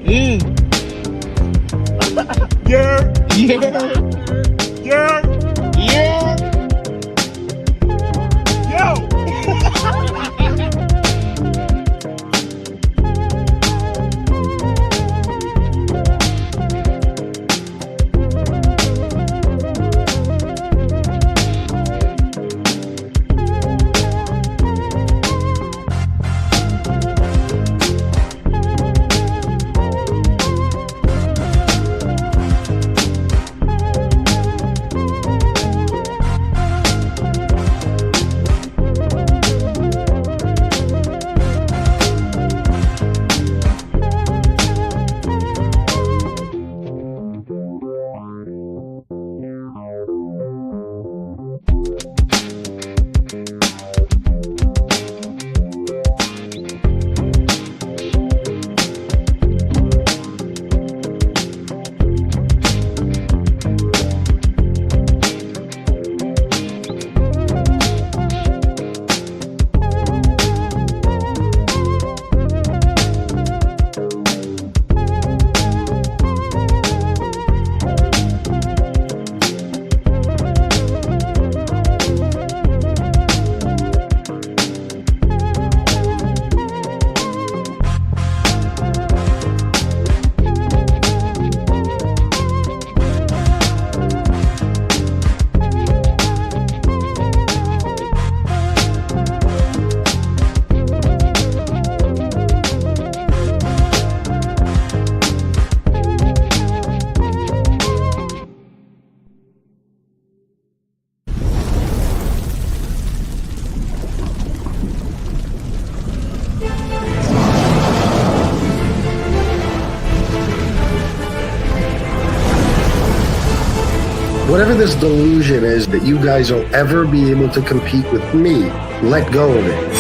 Yeah. Yo. Whatever this delusion is that you guys will ever be able to compete with me, let go of it.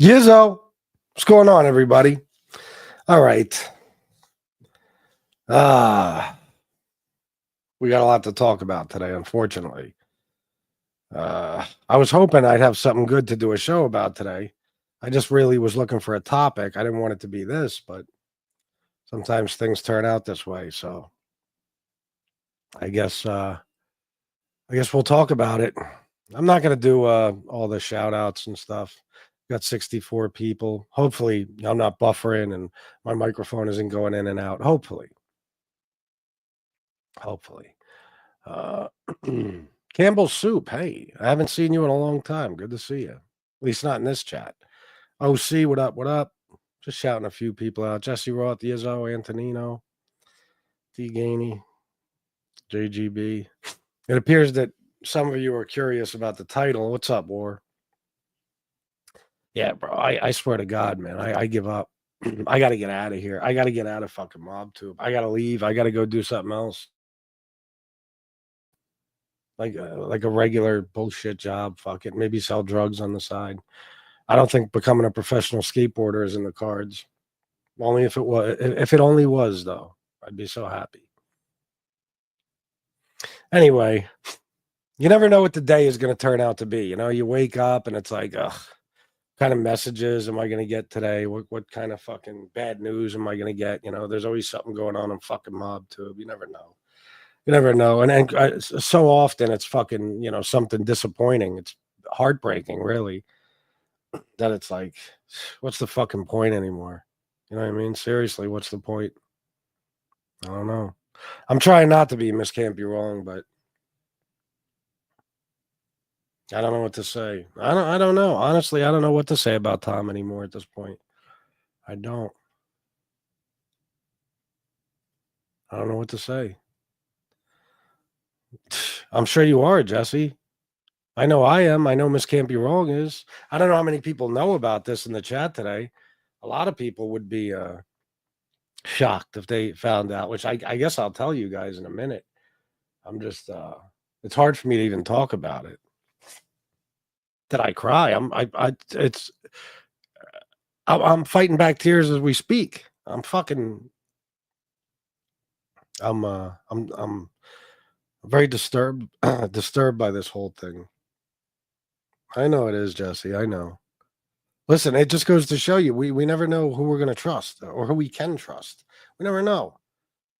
Yizzo, what's going on, everybody? All right. We got a lot to talk about today, unfortunately. I was hoping I'd have something good to do a show about today. I just really was looking for a topic. I didn't want it to be this, but sometimes things turn out this way, so I guess we'll talk about it. I'm not going to do all the shout outs and stuff. Got 64 people. Hopefully I'm not buffering and my microphone isn't going in and out. Hopefully. Campbell's Soup. Hey, I haven't seen you in a long time. Good to see you. At least not in this chat. OC, what up? What up? Just shouting a few people out. Jesse Roth, Yizzo, Antonino, D. Gainey, JGB. It appears that some of you are curious about the title. What's up, War? Yeah, bro. I swear to God, man. I give up. I got to get out of here. I got to get out of fucking MobTube. I got to leave. I got to go do something else. Like a regular bullshit job. Fuck it. Maybe sell drugs on the side. I don't think becoming a professional skateboarder is in the cards. Only if it was. If it only was, though, I'd be so happy. Anyway, you never know what the day is going to turn out to be. You know, you wake up and it's like, ugh, what kind of messages am I going to get today? What kind of fucking bad news am I going to get? You know, there's always something going on fucking MobTube. You never know. You never know. And so often it's fucking, you know, something disappointing. It's heartbreaking, really, that it's like, what's the fucking point anymore? You know what I mean? Seriously, what's the point? I don't know. I'm trying not to be Miss Can't Be Wrong, but I don't know what to say. I don't know. Honestly, I don't know what to say about Tom anymore at this point. I don't know what to say. I'm sure you are, Jesse. I know I am. I know Miss Can't Be Wrong is. I don't know how many people know about this in the chat today. A lot of people would be shocked if they found out, which I guess I'll tell you guys in a minute. I'm just it's hard for me to even talk about it. Did I cry? I'm fighting back tears as we speak. I'm very disturbed by this whole thing. I know it is, Jesse. I know. Listen, it just goes to show you we never know who we're going to trust or who we can trust. We never know.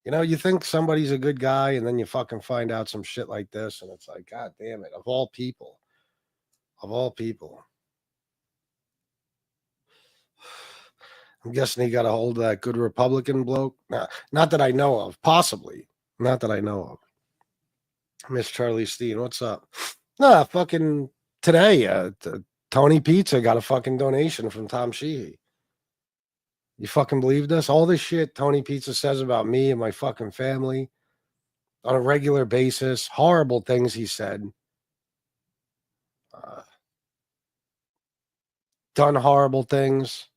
You know, you think somebody's a good guy, and then you fucking find out some shit like this, and it's like, God damn it! Of all people, of all people, I'm guessing he got a hold of that good Republican bloke. Not that I know of. Possibly, not that I know of. Miss Charlie Steen, what's up? Nah, fucking today, Tony Pizza got a fucking donation from Tom Sheehy. You fucking believe this? All this shit Tony Pizza says about me and my fucking family on a regular basis, horrible things he said, done horrible things.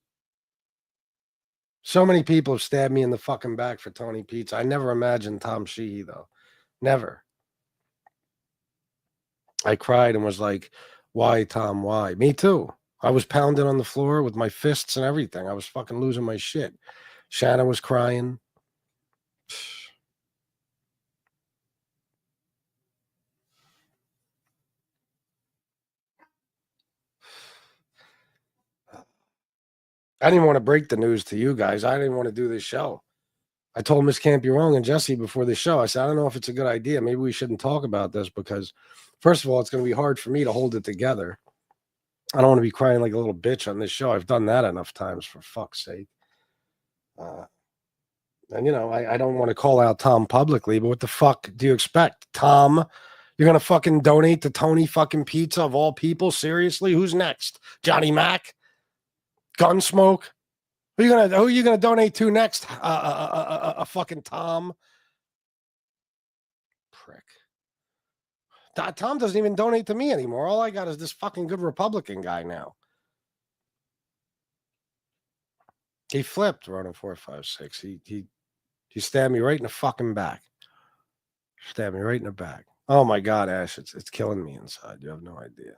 So many people have stabbed me in the fucking back for Tony Pizza. I never imagined Tom Sheehy, though. Never. I cried and was like, why, Tom, why? Me too. I was pounding on the floor with my fists and everything. I was fucking losing my shit. Shanna was crying. I didn't want to break the news to you guys. I didn't want to do this show. I told Miss Can't Be Wrong and Jesse before the show, I said, I don't know if it's a good idea. Maybe we shouldn't talk about this because, first of all, it's going to be hard for me to hold it together. I don't want to be crying like a little bitch on this show. I've done that enough times, for fuck's sake. And, you know, I don't want to call out Tom publicly, but what the fuck do you expect? Tom, you're going to fucking donate to Tony fucking Pizza of all people? Seriously? Who's next? Johnny Mac? Gunsmoke? Who are you gonna donate to next? A fucking Tom. Prick. Tom doesn't even donate to me anymore. All I got is this fucking good Republican guy now. He flipped, Ronan 456. He stabbed me right in the fucking back. Stabbed me right in the back. Oh my God, Ash, it's killing me inside. You have no idea.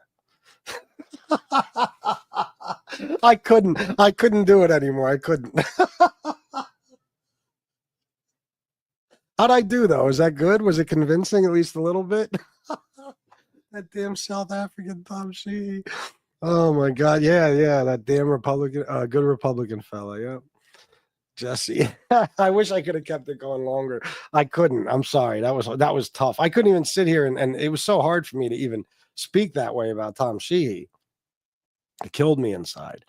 I couldn't do it anymore. I couldn't. How'd I do though? Is that good? Was it convincing at least a little bit? That damn South African Tom Sheehy. Oh my God. Yeah. That damn Republican, good Republican fella. Yeah. Jesse. I wish I could have kept it going longer. I couldn't. I'm sorry. That was tough. I couldn't even sit here and it was so hard for me to even speak that way about Tom Sheehy. It killed me inside.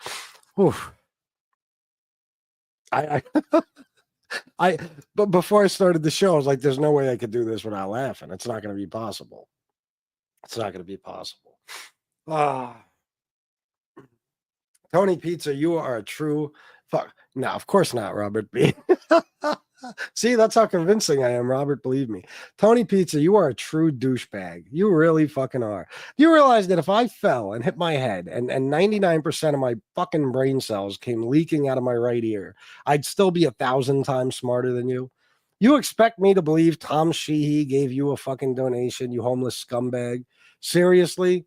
Whew. But before I started the show, I was like, there's no way I could do this without laughing. It's not going to be possible. It's not going to be possible. Tony Pizza, you are a true fuck. No, of course not, Robert B. See, that's how convincing I am, Robert. Believe me. Tony Pizza, you are a true douchebag. You really fucking are. You realize that if I fell and hit my head and 99% of my fucking brain cells came leaking out of my right ear, I'd still be 1,000 times smarter than you? You expect me to believe Tom Sheehy gave you a fucking donation, you homeless scumbag? Seriously?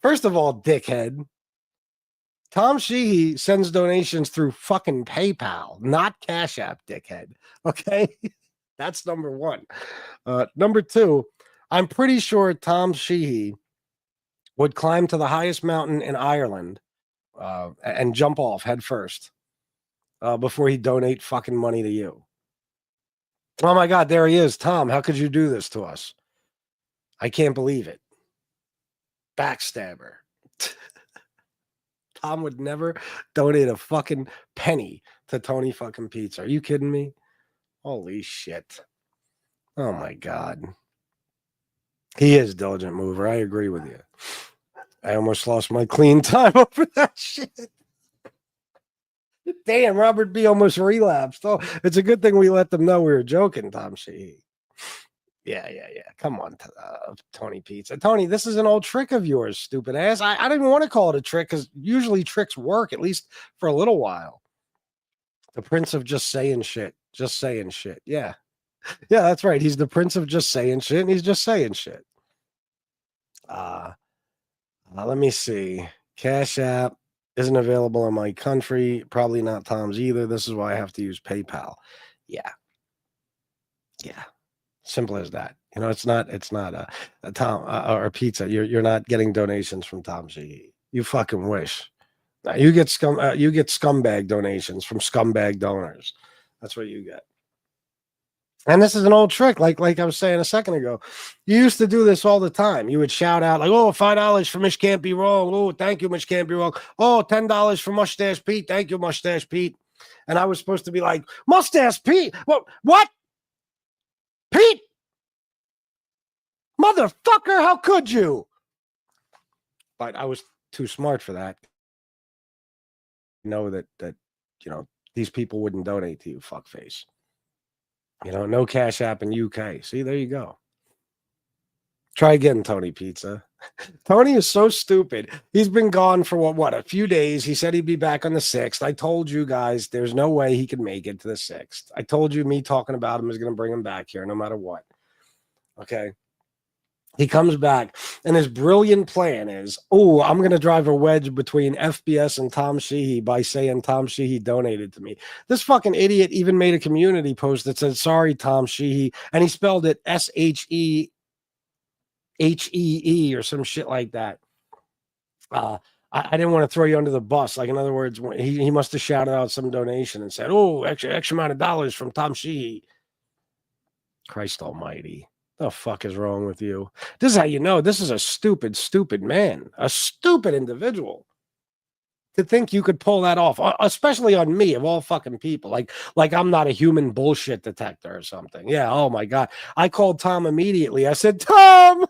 First of all, dickhead, Tom Sheehy sends donations through fucking PayPal, not Cash App, dickhead. Okay? That's number one. Number two, I'm pretty sure Tom Sheehy would climb to the highest mountain in Ireland and jump off head first before he donate fucking money to you. Oh my God, there he is. Tom, how could you do this to us? I can't believe it. Backstabber. Tom would never donate a fucking penny to Tony fucking Pizza. Are you kidding me? Holy shit. Oh my God. He is diligent mover. I agree with you. I almost lost my clean time over that shit. Damn, Robert B almost relapsed. Oh, it's a good thing we let them know we were joking, Tom Sheehy. Yeah. Come on, Tony Pizza. Tony, this is an old trick of yours, stupid ass. I don't even want to call it a trick because usually tricks work, at least for a little while. The prince of just saying shit. Just saying shit. Yeah. Yeah, that's right. He's the prince of just saying shit, and he's just saying shit. Let me see. Cash App isn't available in my country. Probably not Tom's either. This is why I have to use PayPal. Yeah. Simple as that. You know, it's not a Tom or a pizza. You're not getting donations from Tom Sheehy. You fucking wish. You get scumbag donations from scumbag donors. That's what you get. And this is an old trick, like I was saying a second ago. You used to do this all the time. You would shout out like, "Oh, $5 for Mish Can't Be Wrong. Oh, thank you, Mish Can't Be Wrong. Oh, $10 for Mustache Pete. Thank you, Mustache Pete." And I was supposed to be like, "Mustache Pete? What? Pete? Motherfucker, how could you?" But I was too smart for that. Know that these people wouldn't donate to you, fuckface. No Cash App in UK. See, there you go. Try again, Tony Pizza. Tony is so stupid. He's been gone for a few days. He said he'd be back on the 6th. I told you guys there's no way he could make it to the 6th. I told you me talking about him is going to bring him back here no matter what. Okay. He comes back, and his brilliant plan is, I'm going to drive a wedge between FBS and Tom Sheehy by saying Tom Sheehy donated to me. This fucking idiot even made a community post that said, "Sorry, Tom Sheehy," and he spelled it SHEHEE or some shit like that. I didn't want to throw you under the bus. Like, in other words, he must have shouted out some donation and said, "Oh, extra amount of dollars from Tom Sheehy." Christ almighty. The fuck is wrong with you? This is how you know this is a stupid, stupid man, a stupid individual. To think you could pull that off, especially on me of all fucking people, like I'm not a human bullshit detector or something. Yeah, oh my God. I called Tom immediately. I said, "Tom,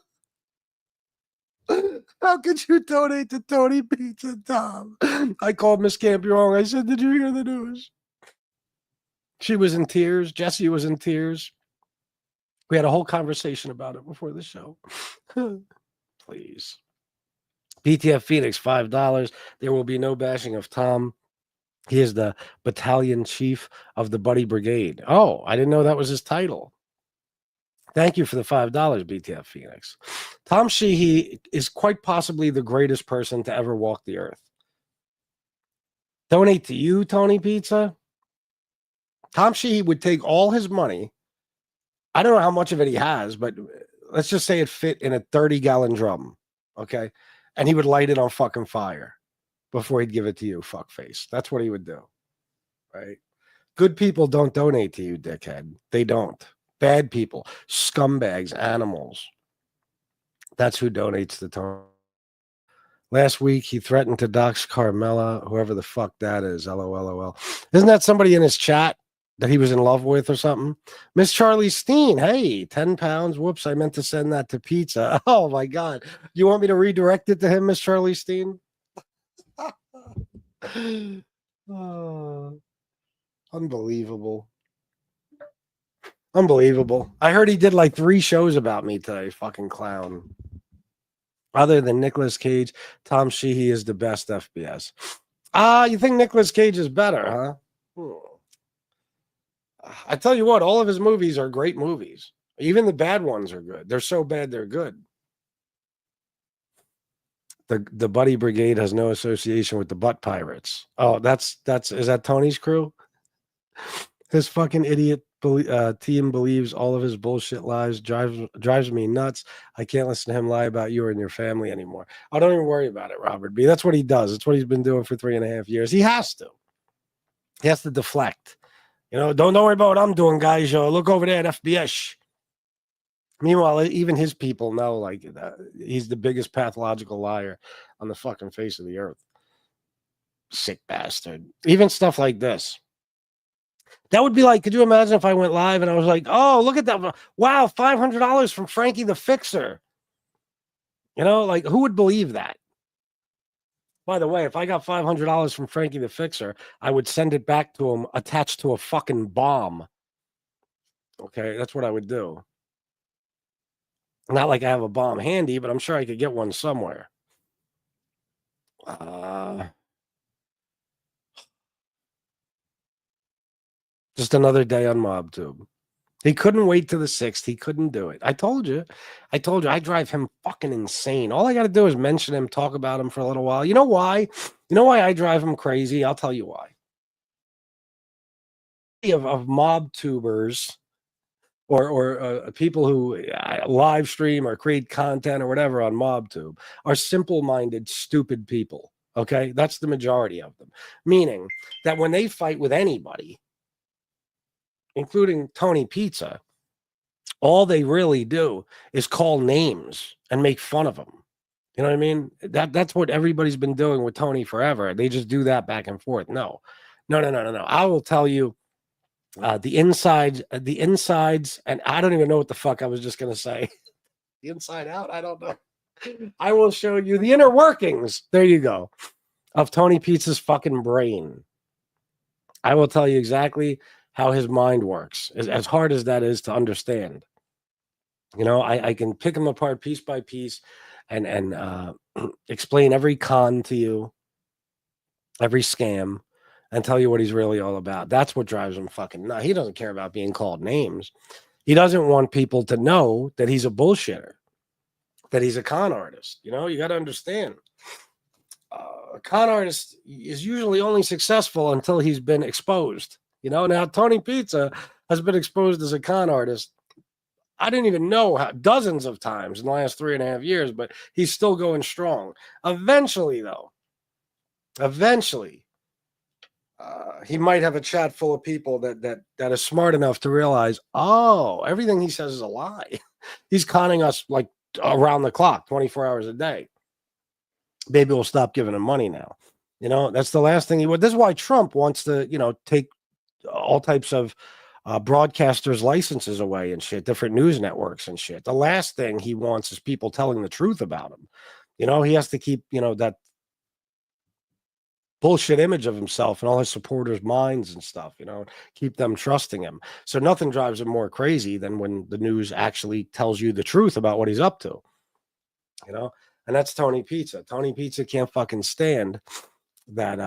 how could you donate to Tony Pizza, Tom?" I called Miss Can't Be Wrong. I said, "Did you hear the news?" She was in tears. Jesse was in tears. We had a whole conversation about it before the show. Please. BTF Phoenix, $5. There will be no bashing of Tom. He is the battalion chief of the Buddy Brigade. Oh, I didn't know that was his title. Thank you for the $5, BTF Phoenix. Tom Sheehy is quite possibly the greatest person to ever walk the earth. Donate to you, Tony Pizza. Tom Sheehy would take all his money. I don't know how much of it he has, but let's just say it fit in a 30-gallon drum, okay? And he would light it on fucking fire before he'd give it to you, fuckface. That's what he would do, right? Good people don't donate to you, dickhead. They don't. Bad people, scumbags, animals. That's who donates to Tony. Last week, he threatened to dox Carmela, whoever the fuck that is, LOL. Isn't that somebody in his chat that he was in love with or something? Miss Charlie Steen, hey, 10 pounds. Whoops, I meant to send that to Pizza. Oh, my God. You want me to redirect it to him, Miss Charlie Steen? Oh, unbelievable. Unbelievable. I heard he did like 3 shows about me today, fucking clown. Other than Nicolas Cage, Tom Sheehy is the best FBS. You think Nicolas Cage is better, huh? I tell you what, all of his movies are great movies. Even the bad ones are good. They're so bad, they're good. The Buddy Brigade has no association with the Butt Pirates. Oh, is that Tony's crew? His fucking idiot team believes all of his bullshit lies. Drives me nuts. I can't listen to him lie about you and your family anymore. I don't even worry about it, Robert B. That's what he does. It's what he's been doing for 3.5 years. He has to. He has to deflect. Don't worry about what I'm doing, guys. Look over there at FBS. Meanwhile, even his people know like he's the biggest pathological liar on the fucking face of the earth. Sick bastard. Even stuff like this. That would be like, could you imagine if I went live and I was like, "Oh, look at that. Wow, $500 from Frankie the Fixer." Like, who would believe that? By the way, if I got $500 from Frankie the Fixer, I would send it back to him attached to a fucking bomb. Okay, that's what I would do. Not like I have a bomb handy, but I'm sure I could get one somewhere. Just another day on MobTube. He couldn't wait to the 6th. He couldn't do it. I told you. I drive him fucking insane. All I got to do is mention him, talk about him for a little while. You know why? You know why I drive him crazy? I'll tell you why. Of mob tubers or people who live stream or create content or whatever on MobTube are simple-minded, stupid people. Okay, that's the majority of them. Meaning that when they fight with anybody, including Tony Pizza, all they really do is call names and make fun of him. You know what I mean? That's what everybody's been doing with Tony forever. They just do that back and forth. No. I will tell you the insides, and I don't even know what the fuck I was just gonna say. The inside out, I don't know. I will show you the inner workings. There you go. Of Tony Pizza's fucking brain. I will tell you exactly how his mind works, as hard as that is to understand. You know, I can pick him apart piece by piece and explain every con to you, every scam, and tell you what he's really all about. That's what drives him fucking nuts. He doesn't care about being called names. He doesn't want people to know that he's a bullshitter, that he's a con artist. You know, you got to understand. A con artist is usually only successful until he's been exposed. You know, now Tony Pizza has been exposed as a con artist. I didn't even know how dozens of times in the last 3.5 years, but he's still going strong. Eventually, though, he might have a chat full of people that is smart enough to realize, oh, everything he says is a lie. He's conning us like around the clock, 24 hours a day. Maybe we'll stop giving him money now. You know, that's the last thing he would. This is why Trump wants to, you know, take all types of broadcasters' licenses away and shit, different news networks and shit. The last thing he wants is people telling the truth about him. You know, he has to keep, you know, that bullshit image of himself and all his supporters' minds and stuff, you know, keep them trusting him. So nothing drives him more crazy than when the news actually tells you the truth about what he's up to, you know, and that's Tony Pizza. Tony Pizza can't fucking stand that,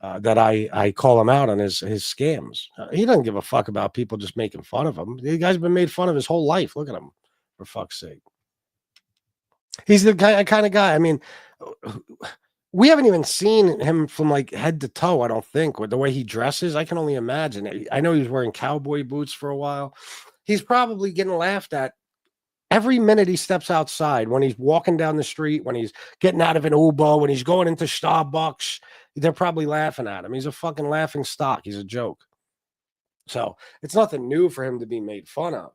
that I call him out on his scams. He doesn't give a fuck about people just making fun of him. The guy's been made fun of his whole life. Look at him, for fuck's sake. He's the kind of guy. I mean, we haven't even seen him from like head to toe, I don't think, with the way he dresses. I can only imagine. I know he was wearing cowboy boots for a while. He's probably getting laughed at every minute he steps outside, when he's walking down the street, when he's getting out of an Uber, when he's going into Starbucks. They're probably laughing at him. He's a fucking laughing stock. He's a joke. So it's nothing new for him to be made fun of.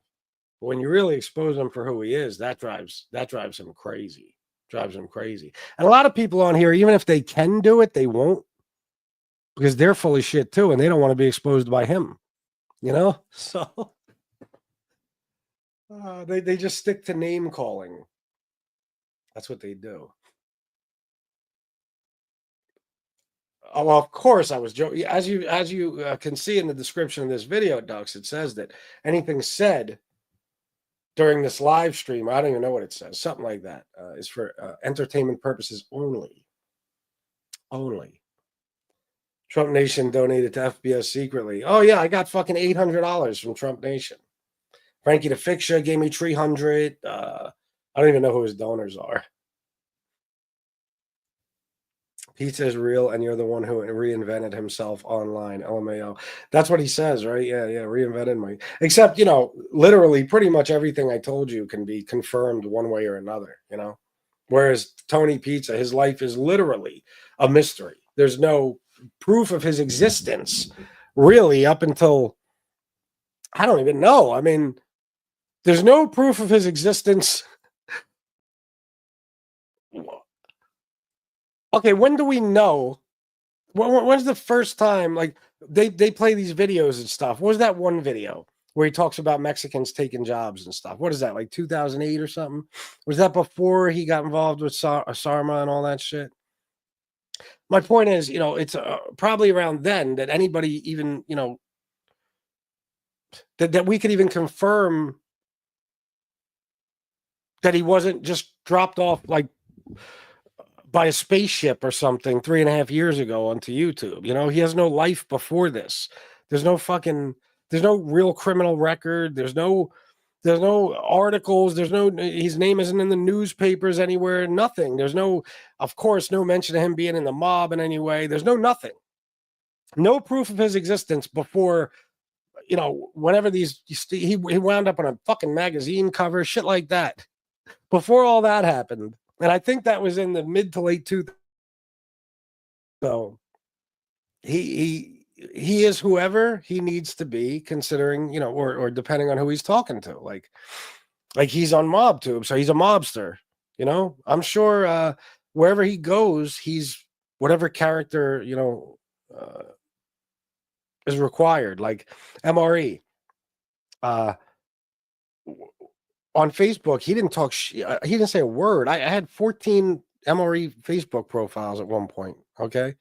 But when you really expose him for who he is, that drives him crazy. Drives him crazy. And a lot of people on here, even if they can do it, they won't, because they're full of shit too, and they don't want to be exposed by him. You know? So they just stick to name calling. That's what they do. Oh, well, of course I was joking. As you can see in the description of this video, Ducks, it says that anything said during this live stream, I don't even know what it says, something like that, is for entertainment purposes only. Only. Trump Nation donated to FBS secretly. Oh yeah, I got fucking $800 from Trump Nation. Frankie the Fixture gave me $300. I don't even know who his donors are. Pizza is real, and you're the one who reinvented himself online. LMAO. That's what he says, right? Yeah, reinvented my. Except, you know, literally pretty much everything I told you can be confirmed one way or another, you know? Whereas Tony Pizza, his life is literally a mystery. There's no proof of his existence, really, up until, I don't even know. I mean, there's no proof of his existence. Okay, when do we know? When's the first time, like, they play these videos and stuff? What was that one video where he talks about Mexicans taking jobs and stuff? What is that, like 2008 or something? Was that before he got involved with Sarma and all that shit? My point is, you know, it's probably around then that anybody even, you know, that we could even confirm that he wasn't just dropped off like by a spaceship or something 3.5 years ago onto YouTube. You know, he has no life before this. There's no real criminal record. There's no articles. His name isn't in the newspapers anywhere. Nothing. There's no, of course, no mention of him being in the mob in any way. There's nothing. No proof of his existence before, you know, whenever he wound up on a fucking magazine cover, shit like that. Before all that happened. And I think that was in the mid to late 2000s. So he is whoever he needs to be, considering, or depending on who he's talking to. Like he's on MobTube, so he's a mobster. I'm sure wherever he goes, he's whatever character is required. Like MRE on Facebook, he didn't talk. He didn't say a word. I had 14 MRE Facebook profiles at one point. Okay,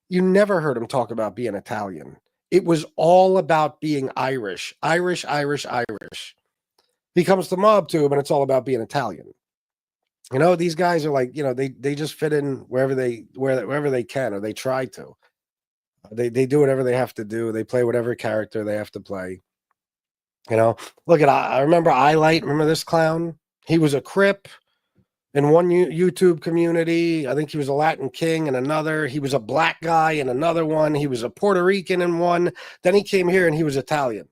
you never heard him talk about being Italian. It was all about being Irish. He comes to MobTube and it's all about being Italian. These guys are like, they just fit in wherever they can, or they try to. They do whatever they have to do. They play whatever character they have to play. Look at, I remember Eyelight. Remember this clown? He was a Crip in one YouTube community. I think he was a Latin King in another. He was a black guy in another one. He was a Puerto Rican in one. Then he came here and he was Italian.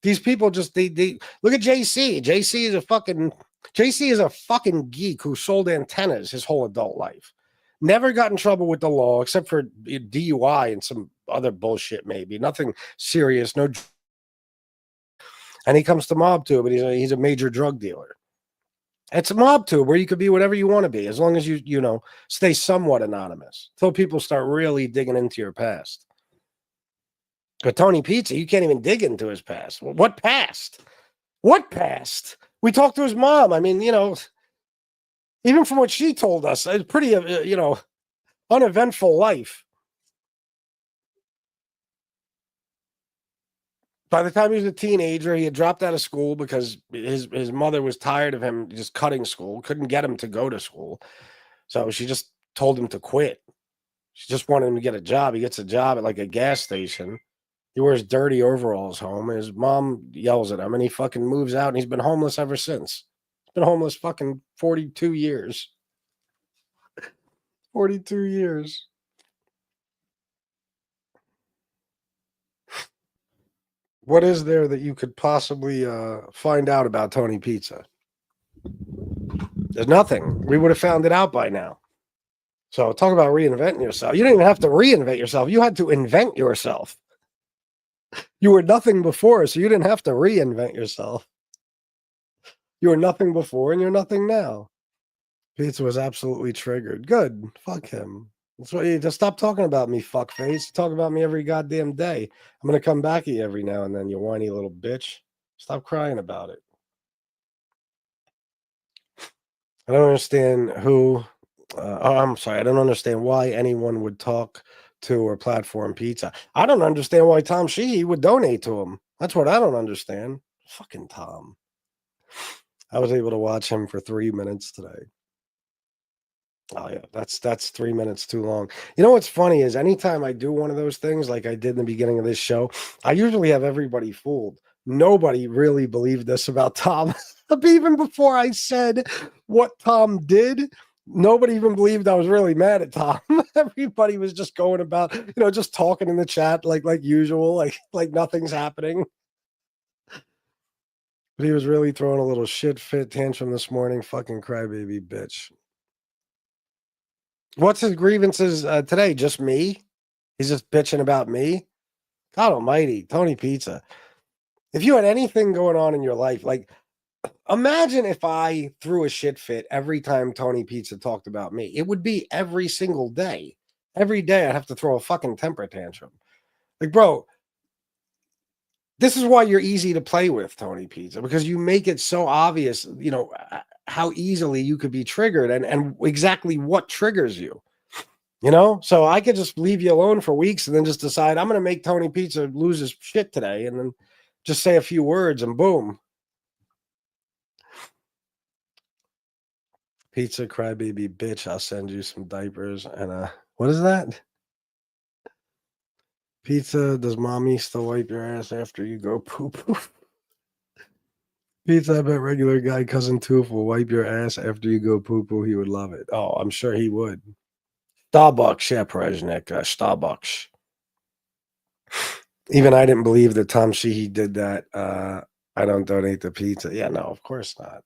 These people just, they look at JC. JC is a fucking geek who sold antennas his whole adult life. Never got in trouble with the law except for DUI and some other bullshit, maybe. Nothing serious. No. And he comes to MobTube and he's a major drug dealer. It's a MobTube where you could be whatever you want to be, as long as you stay somewhat anonymous until people start really digging into your past. But Tony Pizza, you can't even dig into his past. What past? What past? We talked to his mom. I mean, even from what she told us, it's pretty, uneventful life. By the time he was a teenager, he had dropped out of school because his mother was tired of him just cutting school, couldn't get him to go to school. So she just told him to quit. She just wanted him to get a job. He gets a job at like a gas station. He wears dirty overalls home. His mom yells at him and he fucking moves out and he's been homeless ever since. He's been homeless fucking 42 years. 42 years. What is there that you could possibly find out about Tony Pizza? There's nothing. We would have found it out by now. So talk about reinventing yourself. You didn't even have to reinvent yourself. You had to invent yourself. You were nothing before, so you didn't have to reinvent yourself. You were nothing before and you're nothing now. Pizza was absolutely triggered. Good. Fuck him. That's what you just stop talking about me, fuckface. Talk about me every goddamn day. I'm gonna come back at you every now and then, you whiny little bitch. Stop crying about it. I don't understand I'm sorry. I don't understand why anyone would talk to or platform Pizza. I don't understand why Tom Sheehy would donate to him. That's what I don't understand. Fucking Tom. I was able to watch him for 3 minutes today. Oh yeah, that's 3 minutes too long. You know what's funny is anytime I do one of those things like I did in the beginning of this show, I usually have everybody fooled. Nobody really believed this about Tom. Even before I said what Tom did, nobody even believed I was really mad at Tom. Everybody was just going about, just talking in the chat like usual, like nothing's happening. But he was really throwing a little shit fit tantrum this morning. Fucking crybaby bitch. What's his grievances today? Just me? He's just bitching about me? God almighty, Tony Pizza. If you had anything going on in your life, like imagine if I threw a shit fit every time Tony Pizza talked about me. It would be every single day. Every day I'd have to throw a fucking temper tantrum. Like, bro, this is why you're easy to play with, Tony Pizza, because you make it so obvious, how easily you could be triggered and exactly what triggers you. So I could just leave you alone for weeks and then just decide I'm going to make Tony Pizza lose his shit today and then just say a few words and boom. Pizza crybaby bitch, I'll send you some diapers and what is that? Pizza, does mommy still wipe your ass after you go poop? Pizza, I bet regular guy cousin Toof will wipe your ass after you go poo-poo. He would love it. Oh, I'm sure he would. Starbucks, yeah, Preznik, Starbucks. Even I didn't believe that Tom Sheehy did that. I don't donate the pizza. Yeah, no, of course not.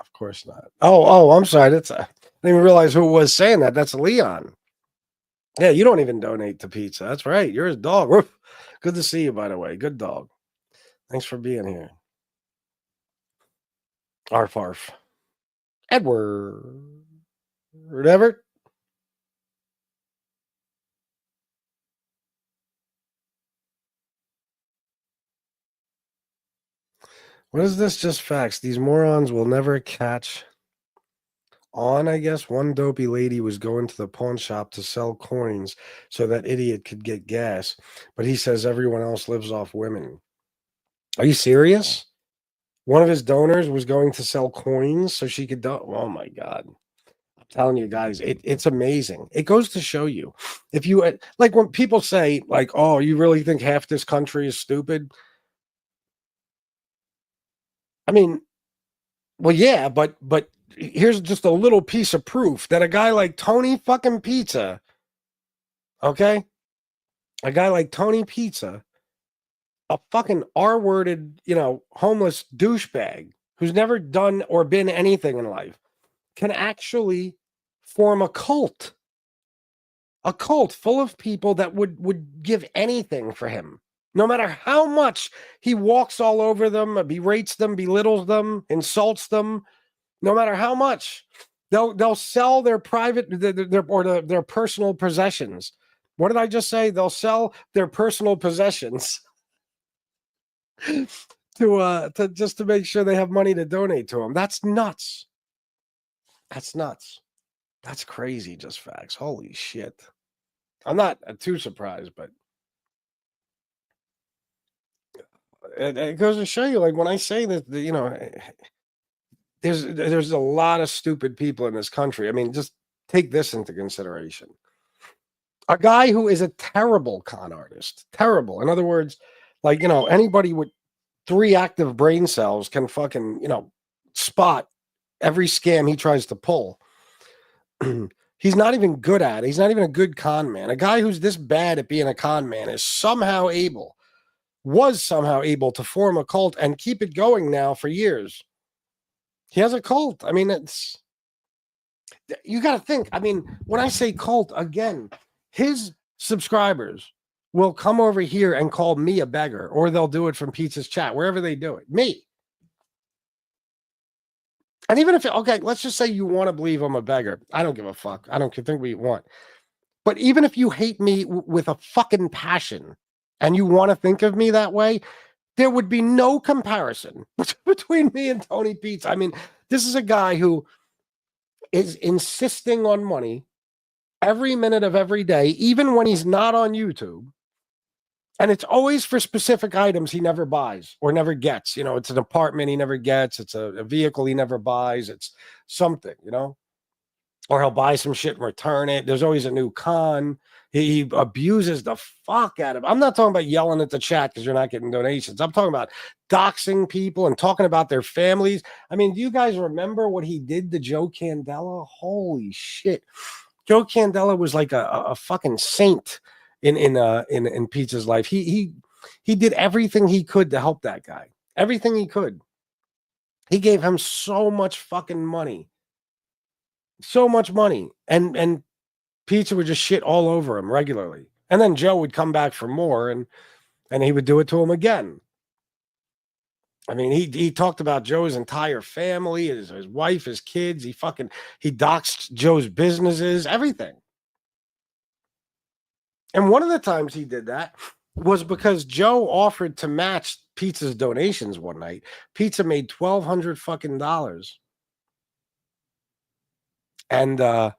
Of course not. Oh, I'm sorry. I didn't even realize who was saying that. That's Leon. Yeah, you don't even donate to pizza. That's right. You're his dog. Woof. Good to see you, by the way. Good dog. Thanks for being here. Arf, arf. Edward. Everett. What is this? Just facts. These morons will never catch on, I guess. One dopey lady was going to the pawn shop to sell coins so that idiot could get gas, but he says everyone else lives off women. Are you serious? One of his donors was going to sell coins so she could oh my God. I'm telling you guys, it's amazing. It goes to show you. If you like when people say, like, oh, you really think half this country is stupid? I mean, well, yeah, but here's just a little piece of proof that a guy like Tony fucking Pizza, okay? A guy like Tony Pizza, a fucking R-worded, homeless douchebag who's never done or been anything in life, can actually form a cult full of people that would give anything for him. No matter how much he walks all over them, berates them, belittles them, insults them, no matter how much, they'll sell their their personal possessions. What did I just say? They'll sell their personal possessions to just to make sure they have money to donate to him. That's nuts. That's nuts. That's crazy. Just facts. Holy shit. I'm not too surprised, but it goes to show you, like when I say that, there's a lot of stupid people in this country. I mean, just take this into consideration. A guy who is a terrible con artist, terrible. In other words, like, anybody with 3 active brain cells can fucking, spot every scam he tries to pull. He's not even good at it. He's not even a good con man. A guy who's this bad at being a con man was somehow able to form a cult and keep it going now for years. He has a cult. I mean, you got to think. I mean, when I say cult, again, his subscribers will come over here and call me a beggar, or they'll do it from Pizza's chat, wherever they do it. Me. And even if, okay, let's just say you want to believe I'm a beggar. I don't give a fuck. I don't think what you want. But even if you hate me with a fucking passion and you want to think of me that way, there would be no comparison between me and Tony Pizza. I mean, this is a guy who is insisting on money every minute of every day, even when he's not on YouTube. And it's always for specific items he never buys or never gets. It's an apartment he never gets. It's a vehicle he never buys. It's something, or he'll buy some shit and return it. There's always a new con. He abuses the fuck out of it. I'm not talking about yelling at the chat because you're not getting donations. I'm talking about doxing people and talking about their families. I mean, do you guys remember what he did to Joe Candela? Holy shit. Joe Candela was like a fucking saint in Pizza's life. He did everything he could to help that guy. Everything he could. He gave him so much fucking money. So much money. And Pizza would just shit all over him regularly. And then Joe would come back for more and he would do it to him again. I mean, he talked about Joe's entire family, his wife, his kids. He doxed Joe's businesses, everything. And one of the times he did that was because Joe offered to match Pizza's donations one night. Pizza made $1,200 fucking dollars. And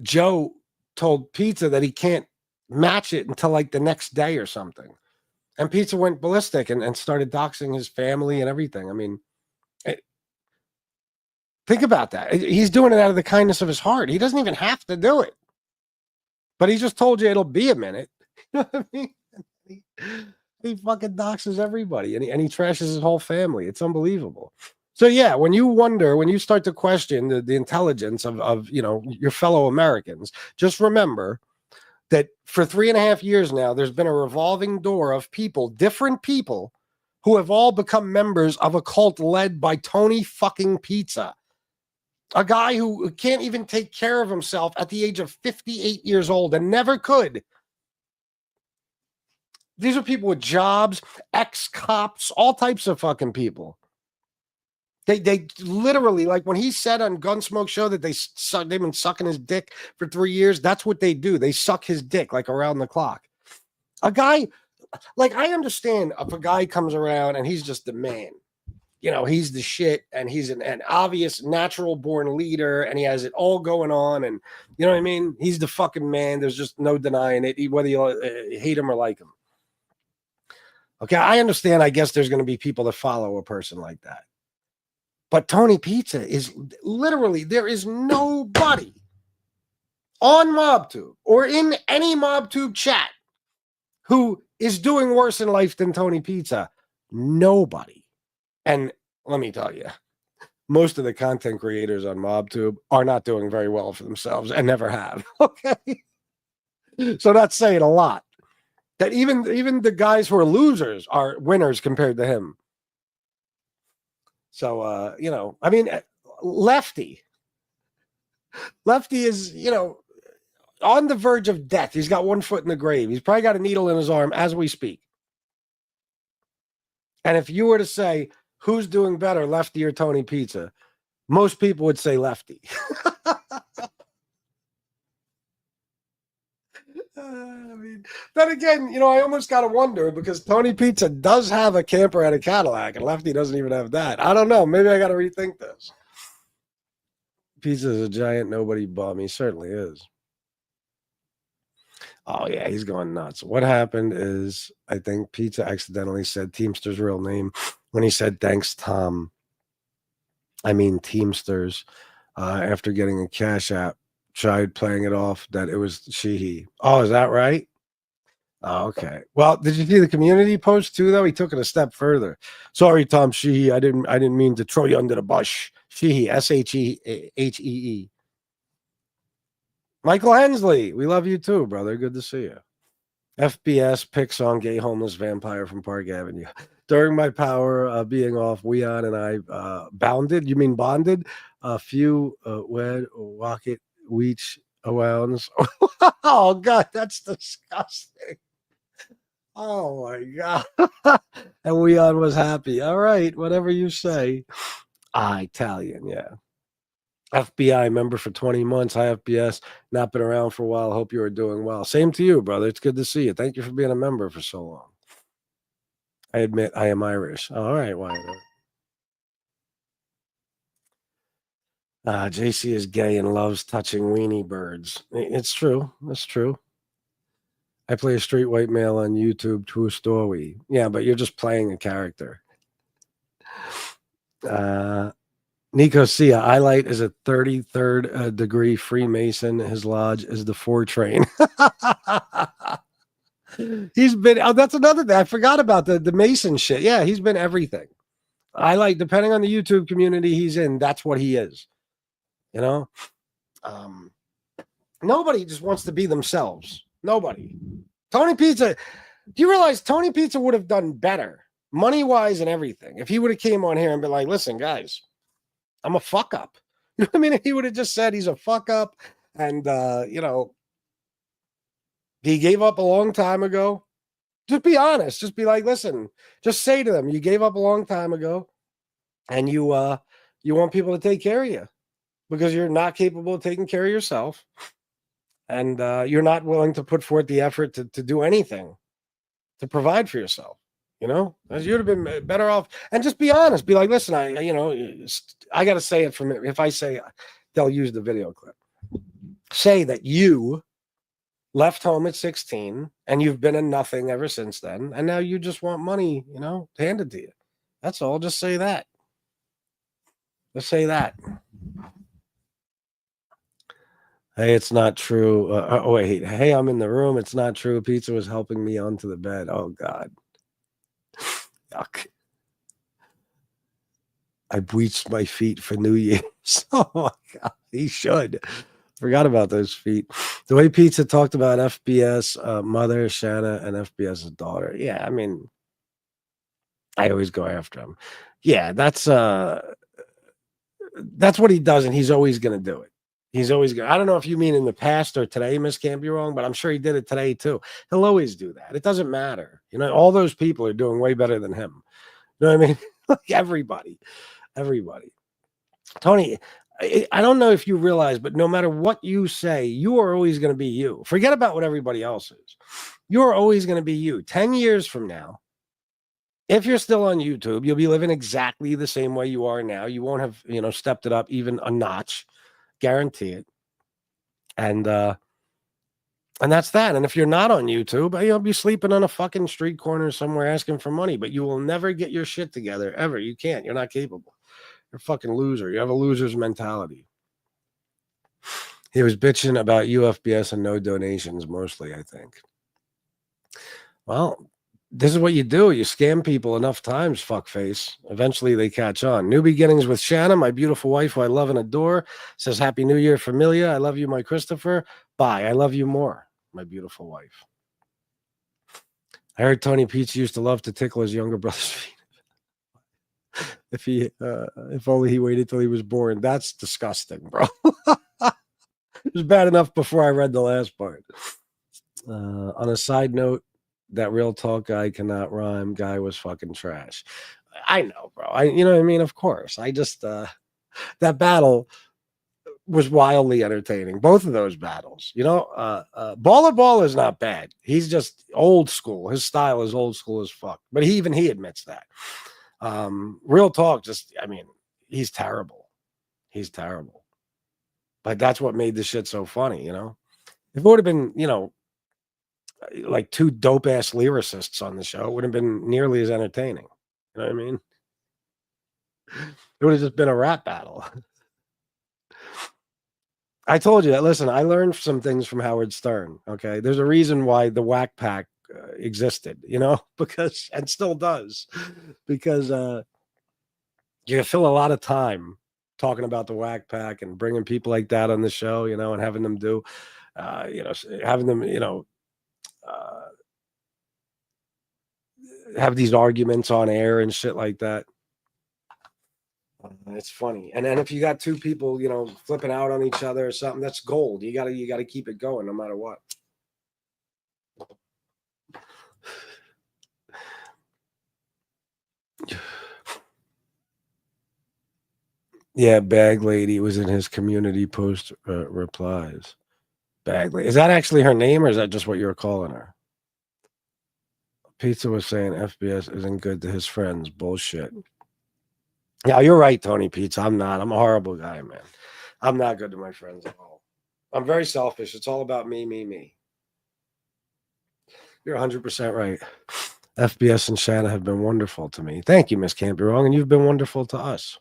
Joe told Pizza that he can't match it until like the next day or something. And Pizza went ballistic and started doxing his family and everything. I mean, think about that. He's doing it out of the kindness of his heart. He doesn't even have to do it. But he just told you it'll be a minute. You know what I mean? He fucking doxes everybody and he trashes his whole family. It's unbelievable. So yeah, when you start to question the intelligence of your fellow Americans, just remember that for 3.5 years now, there's been a revolving door of people, different people, who have all become members of a cult led by Tony fucking Pizza. A guy who can't even take care of himself at the age of 58 years old and never could. These are people with jobs, ex-cops, all types of fucking people. They literally, like when he said on Gunsmoke Show that they've been sucking his dick for 3 years, that's what they do. They suck his dick like around the clock. A guy, like I understand if a guy comes around and he's just the man. You know, he's the shit and he's an obvious natural born leader and he has it all going on. And you know what I mean? He's the fucking man. There's just no denying it, whether you hate him or like him. Okay, I understand. I guess there's going to be people that follow a person like that. But Tony Pizza is literally, there is nobody on MobTube or in any MobTube chat who is doing worse in life than Tony Pizza. Nobody. And let me tell you, most of the content creators on MobTube are not doing very well for themselves and never have. Okay. So that's saying a lot. That even the guys who are losers are winners compared to him. So, you know, I mean, Lefty is, you know, on the verge of death. He's got one foot in the grave. He's probably got a needle in his arm as we speak. And if you were to say, who's doing better, Lefty or Tony Pizza, most people would say Lefty. I mean, then again, you know, I almost got to wonder because Tony Pizza does have a camper and a Cadillac, and Lefty doesn't even have that. I don't know. Maybe I got to rethink this. Pizza is a giant nobody bum. He certainly is. Oh, yeah, he's going nuts. What happened is I think Pizza accidentally said Teamster's real name when he said, thanks, Tom. I mean, Teamsters, after getting a Cash App. Tried playing it off that it was he. Oh, is that right? Oh, okay. Well, did you see the community post too? Though he took it a step further. Sorry, Tom Sheehy. I didn't mean to throw you under the bus. Sheehy, Shehee. Michael Hensley, we love you too, brother. Good to see you. FBS picks on gay homeless vampire from Park Avenue. During my power being off, Weon and I bounded. You mean bonded? A few wed rocket Weech arounds. Oh God, that's disgusting. Oh my God. And Weon was happy. All right, whatever you say. Italian, yeah. FBI member for 20 months. Hi, FBS. Not been around for a while. Hope you are doing well. Same to you, brother. It's good to see you. Thank you for being a member for so long. I admit I am Irish. All right, why not? JC is gay and loves touching weenie birds. It's true. That's true. I play a straight white male on YouTube. True story. Yeah, but you're just playing a character. Nico Sia, Eyelight is a 33rd degree Freemason. His lodge is the 4 train. He's been, that's another thing. I forgot about the Mason shit. Yeah, he's been everything. Eyelight, depending on the YouTube community he's in, that's what he is. You know? Nobody just wants to be themselves. Nobody. Tony Pizza, do you realize Tony Pizza would have done better, money-wise and everything, if he would have came on here and been like, listen, guys, I'm a fuck up. You know what I mean? If he would have just said he's a fuck up and, you know, he gave up a long time ago. Just be honest. Just be like, listen, just say to them, you gave up a long time ago and you want people to take care of you because you're not capable of taking care of yourself. And you're not willing to put forth the effort to do anything to provide for yourself. You know, as you'd have been better off. And just be honest. Be like, listen, I got to say it from it. If I say, they'll use the video clip. Say that you left home at 16 and you've been a nothing ever since then. And now you just want money, you know, handed to you. That's all. Just say that. Just say that. Hey, it's not true. Oh, wait. Hey, I'm in the room. It's not true. Pizza was helping me onto the bed. Oh, God. Yuck. I bleached my feet for New Year's. Oh, my God. He should. Forgot about those feet. The way Pizza talked about FBS mother, Shanna, and FBS's daughter. Yeah, I mean, I always go after him. Yeah, that's that's what he does, and he's always going to do it. He's always going. I don't know if you mean in the past or today, Miss Can't Be Wrong, but I'm sure he did it today too. He'll always do that. It doesn't matter. You know, all those people are doing way better than him. You know what I mean? Like everybody. Tony, I don't know if you realize, but no matter what you say, you are always going to be you. Forget about what everybody else is. You're always going to be you. 10 years from now, if you're still on YouTube, you'll be living exactly the same way you are now. You won't have, stepped it up even a notch. Guarantee it. And that's that. And if you're not on YouTube, you'll be sleeping on a fucking street corner somewhere asking for money, but you will never get your shit together ever. You can't. You're not capable. You're a fucking loser. You have a loser's mentality. He was bitching about UFBS and no donations mostly, I think. Well, this is what you do. You scam people enough times, fuckface. Eventually they catch on. New beginnings with Shanna, my beautiful wife who I love and adore. Says, Happy New Year, familia. I love you, my Christopher. Bye. I love you more, my beautiful wife. I heard Tony Peach used to love to tickle his younger brother's feet. If only he waited till he was born. That's disgusting, bro. It was bad enough before I read the last part. On a side note, that real talk guy cannot rhyme. Guy was fucking trash. I know, bro. You know what I mean? Of course. I just that battle was wildly entertaining. Both of those battles. Baller Ball is not bad. He's just old school. His style is old school as fuck. But he admits that. Real talk, he's terrible. He's terrible. But that's what made this shit so funny, If it would have been, like two dope ass lyricists on the show, it wouldn't have been nearly as entertaining. You know what I mean? It would have just been a rap battle. I told you that. Listen, I learned some things from Howard Stern. Okay, there's a reason why the Whack Pack existed, because and still does, because you fill a lot of time talking about the Whack Pack and bringing people like that on the show, and having them do, having them, have these arguments on air and shit like that. It's funny. And then if you got two people, flipping out on each other or something, that's gold. You gotta keep it going no matter what. Yeah, Bag Lady was in his community post replies. Bag Lady. Is that actually her name or is that just what you were calling her? Pizza was saying FBS isn't good to his friends. Bullshit. Yeah, you're right, Tony Pizza. I'm not. I'm a horrible guy, man. I'm not good to my friends at all. I'm very selfish. It's all about me, me, me. You're 100% right. FBS and Shanna have been wonderful to me. Thank you, Miss Can't Be Wrong, and you've been wonderful to us.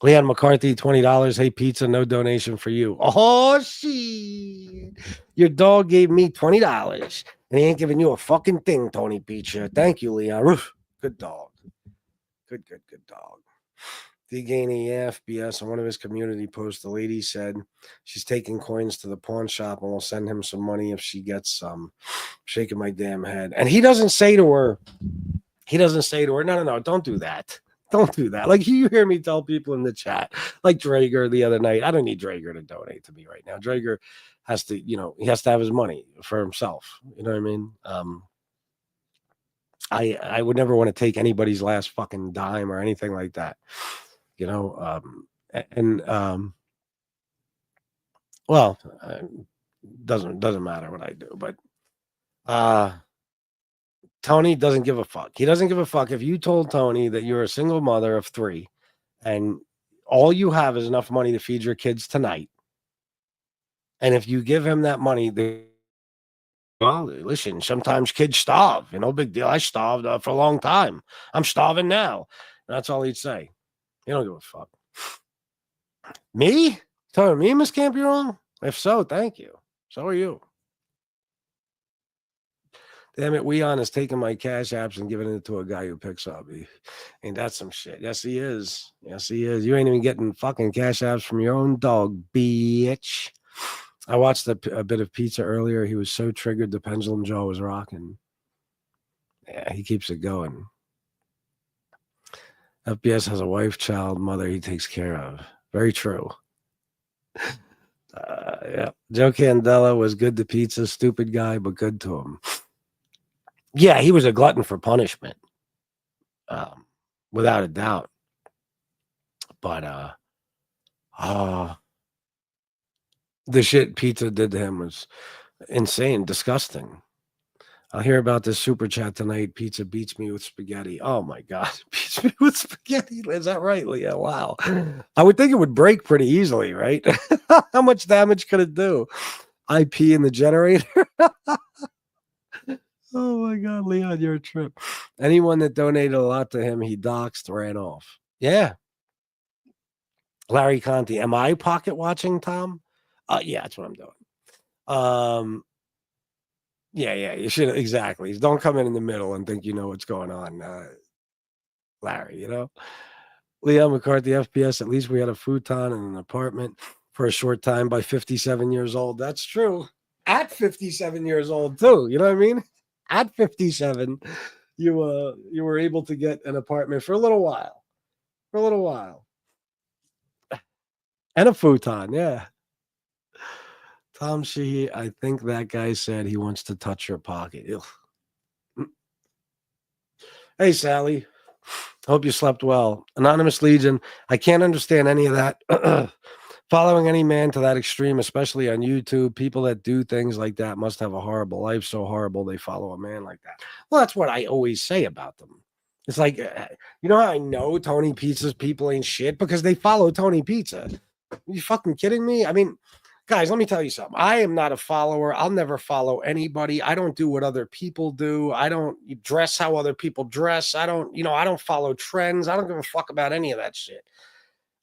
Leon McCarthy, $20. Hey, pizza, no donation for you. Oh, shit. Your dog gave me $20, and he ain't giving you a fucking thing, Tony Pizza. Thank you, Leon. Good dog. Good dog. Deganey, FBS, on one of his community posts, the lady said she's taking coins to the pawn shop and will send him some money if she gets some. Shaking my damn head. And he doesn't say to her, no, don't do that. Don't do that. Like you hear me tell people in the chat, like Drager the other night. I don't need Drager to donate to me right now. Drager has to, he has to have his money for himself. You know what I mean? I would never want to take anybody's last fucking dime or anything like that. Well, doesn't matter what I do, but Tony doesn't give a fuck. He doesn't give a fuck if you told Tony that you're a single mother of 3 and all you have is enough money to feed your kids tonight. And if you give him that money, well, listen, sometimes kids starve, big deal. I starved for a long time. I'm starving now. And that's all he'd say. He don't give a fuck. Me? Telling me, Miss Can't Be Wrong? If so, thank you. So are you. Damn it, Weon is taking my cash apps and giving it to a guy who picks up. Ain't that some shit? Yes, he is. Yes, he is. You ain't even getting fucking cash apps from your own dog, bitch. I watched a bit of Pizza earlier. He was so triggered the pendulum jaw was rocking. Yeah, he keeps it going. FBS has a wife, child, mother he takes care of. Very true. Yeah. Joe Candela was good to pizza, stupid guy, but good to him. Yeah, he was a glutton for punishment, um, without a doubt. But the shit pizza did to him was insane, disgusting. I'll hear about this super chat tonight. Pizza beats me with spaghetti. Oh my god, beats me with spaghetti. Is that right, Leah? Wow. I would think it would break pretty easily, right? How much damage could it do? IP in the generator. Oh my god, Leon, you're a trip. Anyone that donated a lot to him, he doxed, ran off. Yeah. Larry Conti. Am I pocket watching, Tom? Yeah, that's what I'm doing. Yeah, you should exactly. Don't come in the middle and think you know what's going on, Larry. Leon McCarthy, FPS. At least we had a futon in an apartment for a short time by 57 years old. That's true. At 57 years old, too. You know what I mean? At 57, you were able to get an apartment for a little while. For a little while. And a futon, yeah. Tom Sheehy, I think that guy said he wants to touch your pocket. Ugh. Hey, Sally. Hope you slept well. Anonymous Legion, I can't understand any of that. Following any man to that extreme, especially on YouTube, people that do things like that must have a horrible life, so horrible they follow a man like that. Well, that's what I always say about them. It's like, you know how I know Tony Pizza's people ain't shit? Because they follow Tony Pizza. Are you fucking kidding me? I mean, guys, let me tell you something. I am not a follower. I'll never follow anybody. I don't do what other people do. I don't dress how other people dress. I don't follow trends. I don't give a fuck about any of that shit.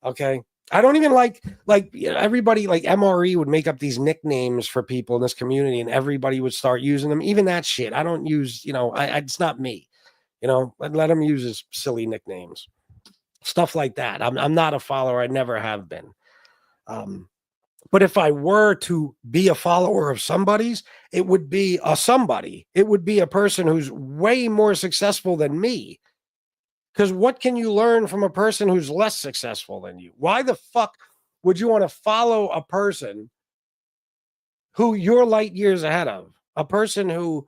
Okay. I don't even like everybody like MRE would make up these nicknames for people in this community and everybody would start using them. Even that shit. I don't use, it's not me. Let them use his silly nicknames. Stuff like that. I'm not a follower. I never have been. But if I were to be a follower of somebody's, it would be a somebody. It would be a person who's way more successful than me. Because what can you learn from a person who's less successful than you? Why the fuck would you want to follow a person who you're light years ahead of? A person who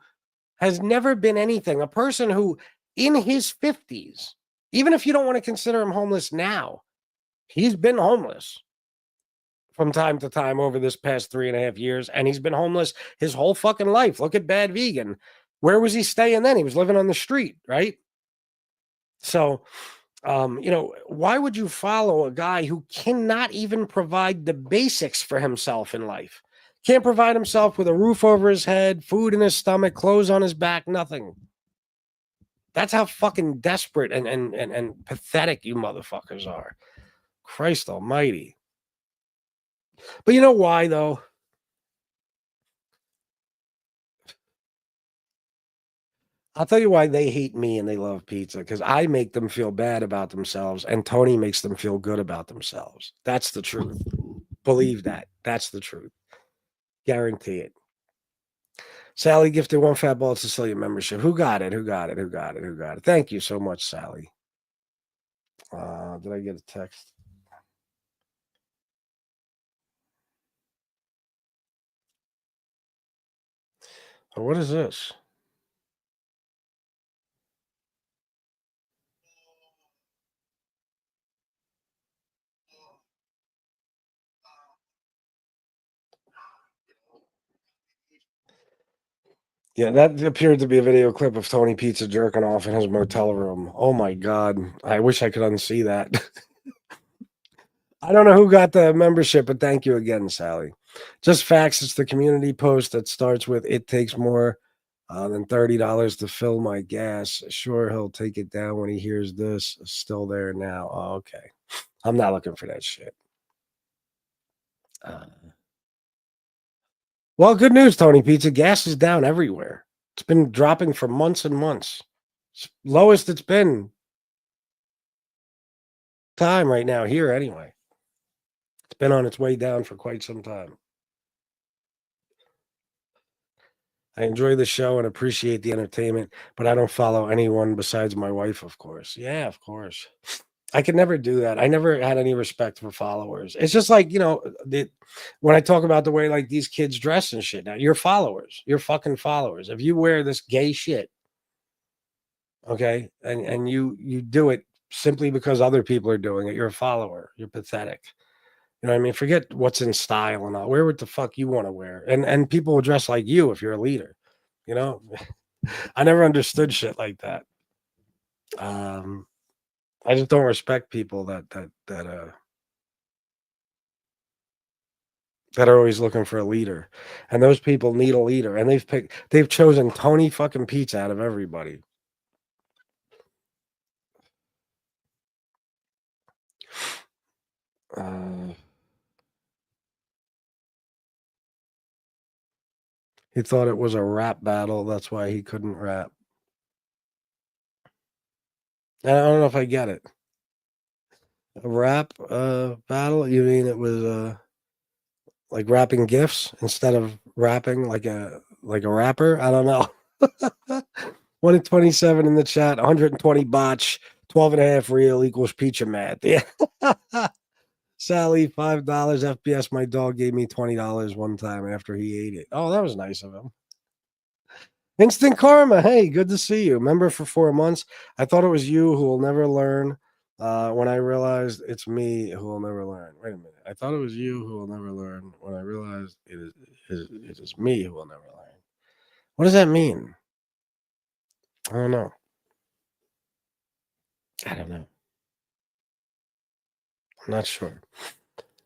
has never been anything, a person who in his 50s, even if you don't want to consider him homeless now, he's been homeless from time to time over this past 3.5 years, and he's been homeless his whole fucking life. Look at Bad Vegan. Where was he staying then? He was living on the street, right? So, why would you follow a guy who cannot even provide the basics for himself in life? Can't provide himself with a roof over his head, food in his stomach, clothes on his back, nothing. That's how fucking desperate and pathetic you motherfuckers are. Christ almighty. But you know why, though? I'll tell you why they hate me and they love pizza, because I make them feel bad about themselves and Tony makes them feel good about themselves. That's the truth. Believe that. That's the truth. Guarantee it. Sally gifted one Fat Bald-Sicilian membership. Who got it? Who got it? Who got it? Who got it? Thank you so much, Sally. Did I get a text? Oh, what is this? Yeah, that appeared to be a video clip of Tony Pizza jerking off in his motel room. Oh my God. I wish I could unsee that. I don't know who got the membership, but thank you again, Sally. Just facts. It's the community post that starts with "It takes more than $30 to fill my gas." Sure, he'll take it down when he hears this. Still there now. Oh, okay. I'm not looking for that shit. Well, good news, Tony Pizza. Gas is down everywhere. It's been dropping for months and months. It's lowest it's been time right now here anyway. It's been on its way down for quite some time. I enjoy the show and appreciate the entertainment, but I don't follow anyone besides my wife, of course. Yeah, of course. I could never do that. I never had any respect for followers. It's just like, when I talk about the way like these kids dress and shit now, you're followers. You're fucking followers. If you wear this gay shit, okay, and you do it simply because other people are doing it, you're a follower. You're pathetic. You know what I mean? Forget what's in style and all. Wear what the fuck you want to wear. And people will dress like you if you're a leader. You know? I never understood shit like that. I just don't respect people that are always looking for a leader. And those people need a leader. And they've chosen Tony fucking Pizza out of everybody. He thought it was a rap battle. That's why he couldn't rap. And I don't know if I get it. A rap battle? You mean it was like wrapping gifts instead of rapping like a rapper? I don't know. 127 in the chat, 120 botch, 12 and a half real equals pizza math. Yeah. Sally, $5 FBS. My dog gave me $20 one time after he ate it. Oh, that was nice of him. Instant Karma. Hey, good to see you. Member for 4 months. I thought it was you who will never learn. When I realized it's me who will never learn. Wait a minute. I thought it was you who will never learn. When I realized it is me who will never learn. What does that mean? I don't know. I don't know. I'm not sure.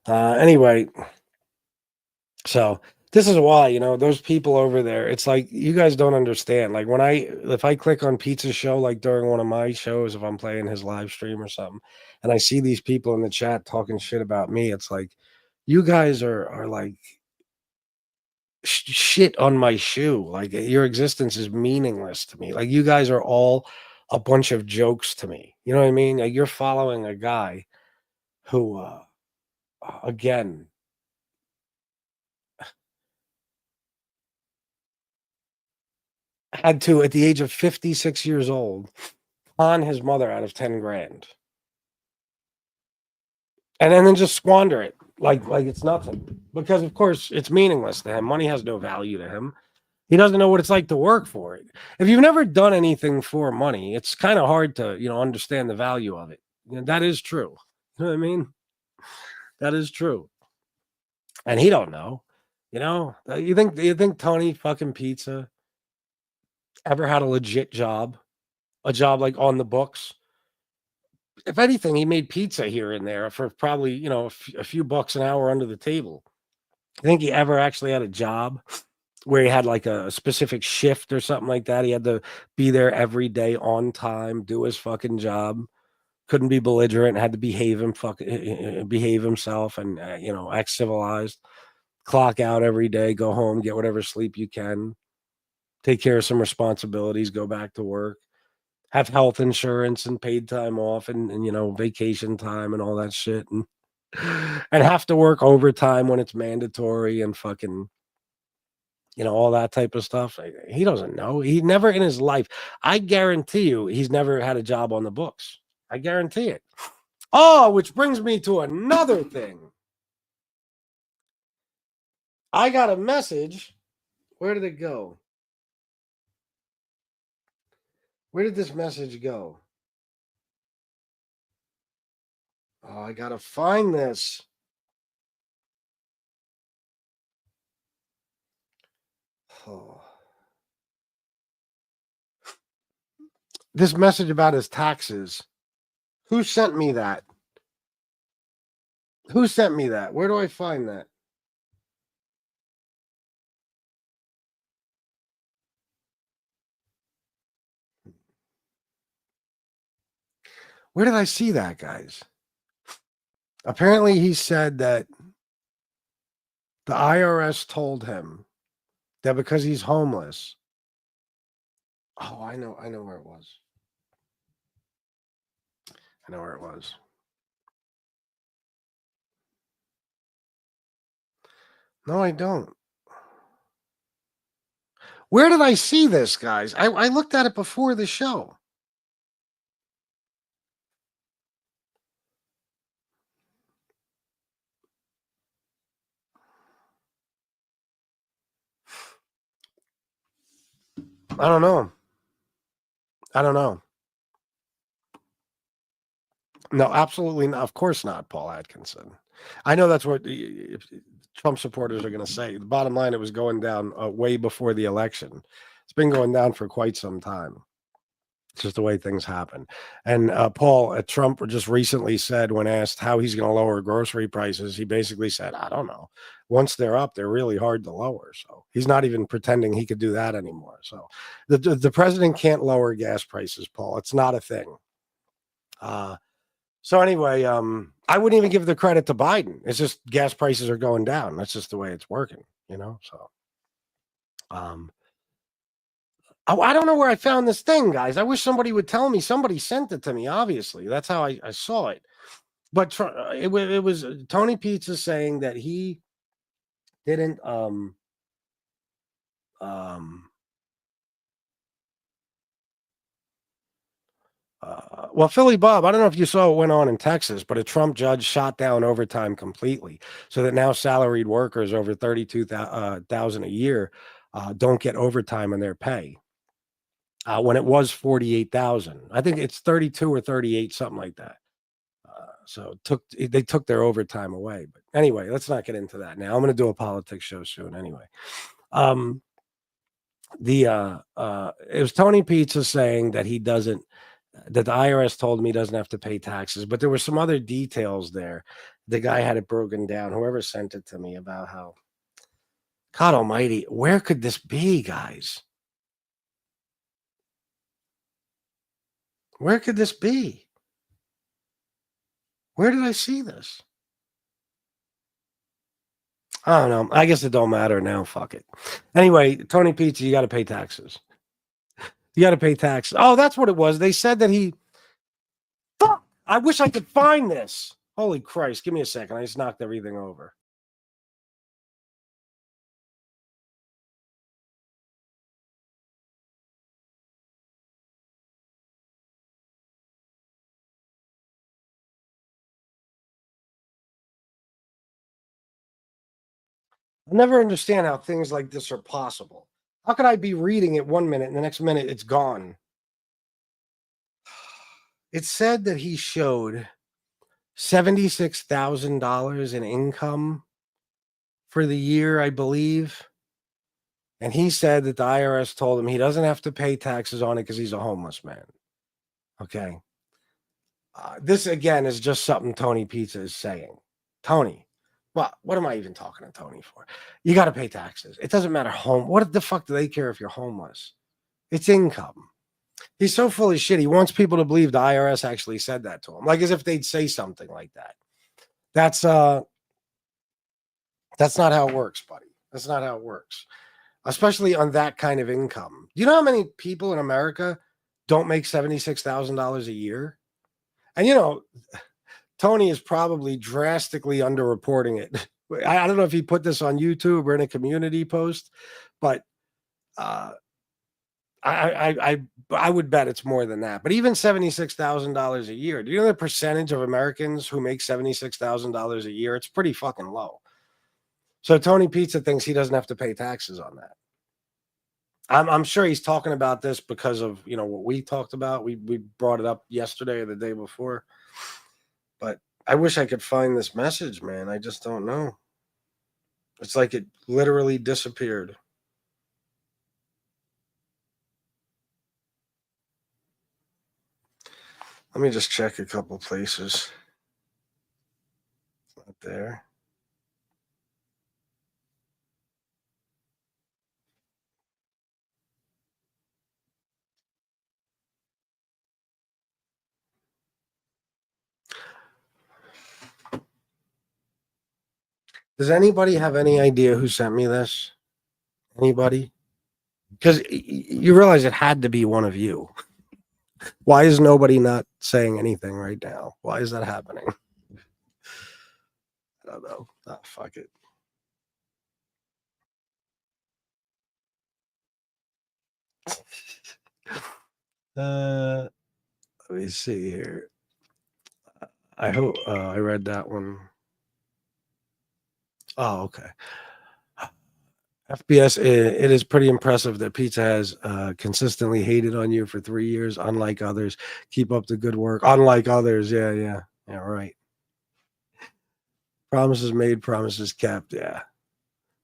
Anyway, so this is why, those people over there, it's like you guys don't understand. Like if I click on Pizza Show, like during one of my shows, if I'm playing his live stream or something, and I see these people in the chat talking shit about me, it's like you guys are like shit on my shoe. Like your existence is meaningless to me. Like you guys are all a bunch of jokes to me. You know what I mean? Like you're following a guy who, again, had to, at the age of 56 years old, con his mother out of 10 grand. And then just squander it like it's nothing. Because, of course, it's meaningless to him. Money has no value to him. He doesn't know what it's like to work for it. If you've never done anything for money, it's kind of hard to, understand the value of it. That is true. You know what I mean? That is true. And he don't know. You think Tony fucking Pizza ever had a legit job? A job like on the books? If anything, he made pizza here and there for probably, a few bucks an hour under the table. I think he ever actually had a job where he had like a specific shift or something like that. He had to be there every day on time, do his fucking job. Couldn't be belligerent, had to behave himself and, act civilized. Clock out every day, go home, get whatever sleep you can, take care of some responsibilities, go back to work. Have health insurance and paid time off and vacation time and all that shit and have to work overtime when it's mandatory and fucking all that type of stuff. He doesn't know. He never in his life. I guarantee you he's never had a job on the books. I guarantee it. Oh, which brings me to another thing. I got a message. Where did it go? Where did this message go? Oh, I gotta find this. Oh. This message about his taxes. Who sent me that? Who sent me that? Where do I find that? Where did I see that, guys? Apparently, he said that the IRS told him that because he's homeless. Oh, I know where it was. I know where it was. No, I don't. Where did I see this, guys? I looked at it before the show. I don't know. I don't know. No, absolutely not. Of course not, Paul Atkinson. I know that's what Trump supporters are going to say. The bottom line, it was going down way before the election. It's been going down for quite some time. It's just the way things happen. And Paul, Trump just recently said, when asked how he's going to lower grocery prices, he basically said, I don't know. Once they're up, they're really hard to lower. So he's not even pretending he could do that anymore. So the president can't lower gas prices, Paul. It's not a thing. So anyway, I wouldn't even give the credit to Biden. It's just gas prices are going down. That's just the way it's working, you know? So, I don't know where I found this thing, guys. I wish somebody would tell me. Somebody sent it to me, obviously. That's how I saw it. But it was Tony Pizza saying that he didn't, well, Philly Bob, I don't know if you saw what went on in Texas, but a Trump judge shot down overtime completely, so that now salaried workers over 32,000 a year don't get overtime in their pay. When it was 48,000, I think it's 32 or 38, something like that. So they took their overtime away. But anyway, let's not get into that now. I'm going to do a politics show soon anyway. It was Tony Pizza saying that that the IRS told him he doesn't have to pay taxes, but there were some other details there. The guy had it broken down, whoever sent it to me, about how, God almighty, where could this be, guys? Where could this be? Where did I see this? I don't know. I guess it don't matter now. Fuck it. Anyway, Tony Pizza, you got to pay taxes. You got to pay taxes. Oh, that's what it was. They said that he. Fuck! I wish I could find this. Holy Christ. Give me a second. I just knocked everything over. I never understand how things like this are possible. How could I be reading it 1 minute and the next minute it's gone? It said that he showed $76,000 in income for the year, I believe. And he said that the IRS told him he doesn't have to pay taxes on it because he's a homeless man. Okay. This, again, is just something Tony Pizza is saying. Tony, well, what am I even talking to Tony for? You got to pay taxes. It doesn't matter what the fuck do they care if you're homeless? It's income. He's so full of shit. He wants people to believe the IRS actually said that to him, like as if they'd say something like that. That's not how it works, buddy. That's not how it works, especially on that kind of income. You know how many people in America don't make $76,000 a year? And Tony is probably drastically underreporting it. I don't know if he put this on YouTube or in a community post, but I would bet it's more than that. But even $76,000 a year, do you know the percentage of Americans who make $76,000 a year? It's pretty fucking low. So Tony Pizza thinks he doesn't have to pay taxes on that. I'm sure he's talking about this because of what we talked about. We brought it up yesterday or the day before. But I wish I could find this message, man. I just don't know. It's like it literally disappeared. Let me just check a couple places. It's not there. Does anybody have any idea who sent me this? Anybody? Because you realize it had to be one of you. Why is nobody not saying anything right now? Why is that happening? I don't know. Ah, fuck it. Let me see here. I hope I read that one. Oh, okay. FBS, it is pretty impressive that Pizza has consistently hated on you for 3 years, unlike others. Keep up the good work. Unlike others, yeah, right. Promises made, promises kept, yeah.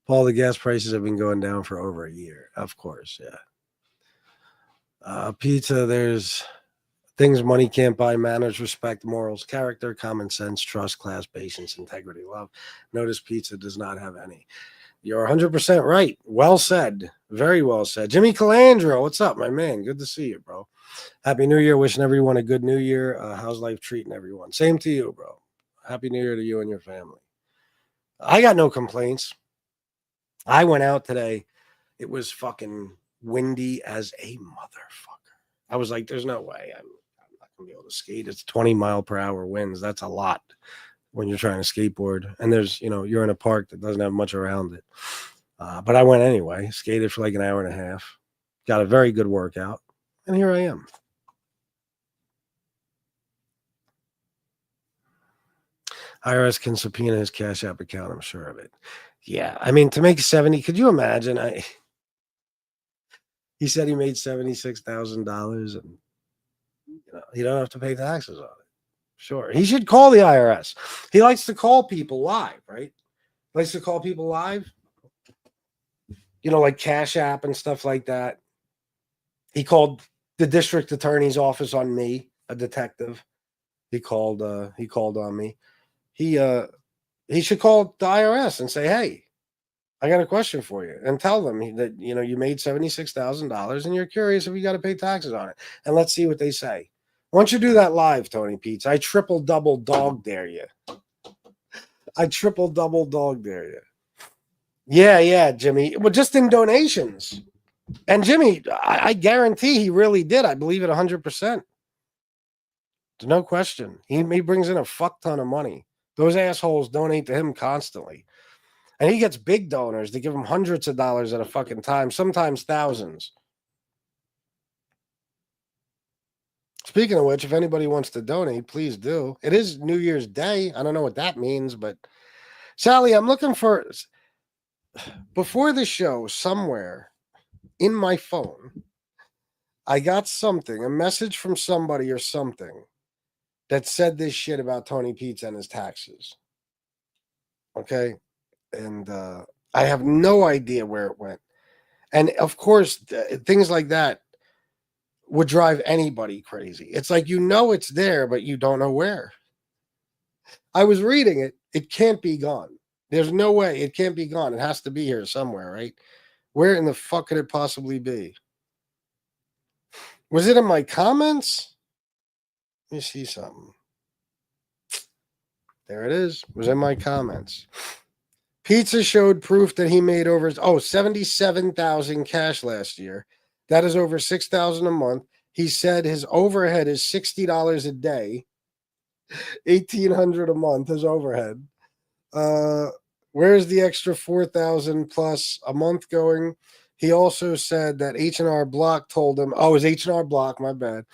Paul, the gas prices have been going down for over a year, of course, yeah. Pizza, there's things money can't buy: manners, respect, morals, character, common sense, trust, class, patience, integrity, love. Notice Pizza does not have any. You're 100% right. Well said. Very well said. Jimmy Calandro, what's up, my man? Good to see you, bro. Happy New Year. Wishing everyone a good New Year. How's life treating everyone? Same to you, bro. Happy New Year to you and your family. I got no complaints. I went out today. It was fucking windy as a motherfucker. I was like, there's no way I'm not going to be able to skate. It's 20-mile-per-hour winds. That's a lot when you're trying to skateboard. And there's, you're in a park that doesn't have much around it. But I went anyway, skated for like an hour and a half, got a very good workout, and here I am. IRS can subpoena his Cash App account, I'm sure of it. Yeah, I mean, to make 70, could you imagine? He said he made $76,000, and he don't have to pay taxes on it. Sure, he should call the IRS. He likes to call people live, right? Likes to call people live. Like Cash App and stuff like that. He called the district attorney's office on me, a detective. He called on me. He should call the IRS and say, "Hey, I got a question for you," and tell them that you made $76,000 and you're curious if you got to pay taxes on it. And let's see what they say. Why don't you do that live, Tony Peets? I triple double dog dare you. Yeah, Jimmy. Well, just in donations. And Jimmy, I guarantee he really did. I believe it 100%. No question. He brings in a fuck ton of money. Those assholes donate to him constantly. And he gets big donors to give him hundreds of dollars at a fucking time, sometimes thousands. Speaking of which, if anybody wants to donate, please do. It is New Year's Day. I don't know what that means, but Sally, I'm looking for, before the show, somewhere in my phone, I got a message from somebody or something that said this shit about Tony Pizza and his taxes. Okay? And I have no idea where it went. And of course, things like that would drive anybody crazy. It's like, it's there, but you don't know where. I was reading it. It can't be gone. There's no way. It can't be gone. It has to be here somewhere, right? Where in the fuck could it possibly be? Was it in my comments? Let me see something. There it is. It was in my comments. Pizza showed proof that he made over 77,000 cash last year. That is over $6,000 a month. He said his overhead is $60 a day, $1,800 a month. His overhead. Where's the extra $4,000 plus a month going? He also said that H&R Block told him. Oh, it was H&R Block. My bad.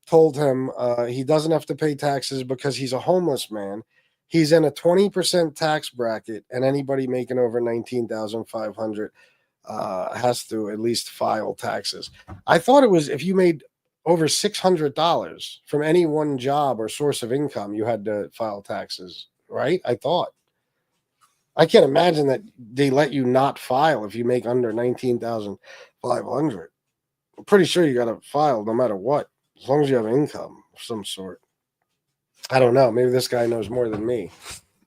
Told him he doesn't have to pay taxes because he's a homeless man. He's in a 20% tax bracket, and anybody making over $19,500 has to at least file taxes. I thought it was if you made over $600 from any one job or source of income, you had to file taxes, right? I thought. I can't imagine that they let you not file if you make under $19,500. I'm pretty sure you got to file no matter what, as long as you have income of some sort. I don't know. Maybe this guy knows more than me.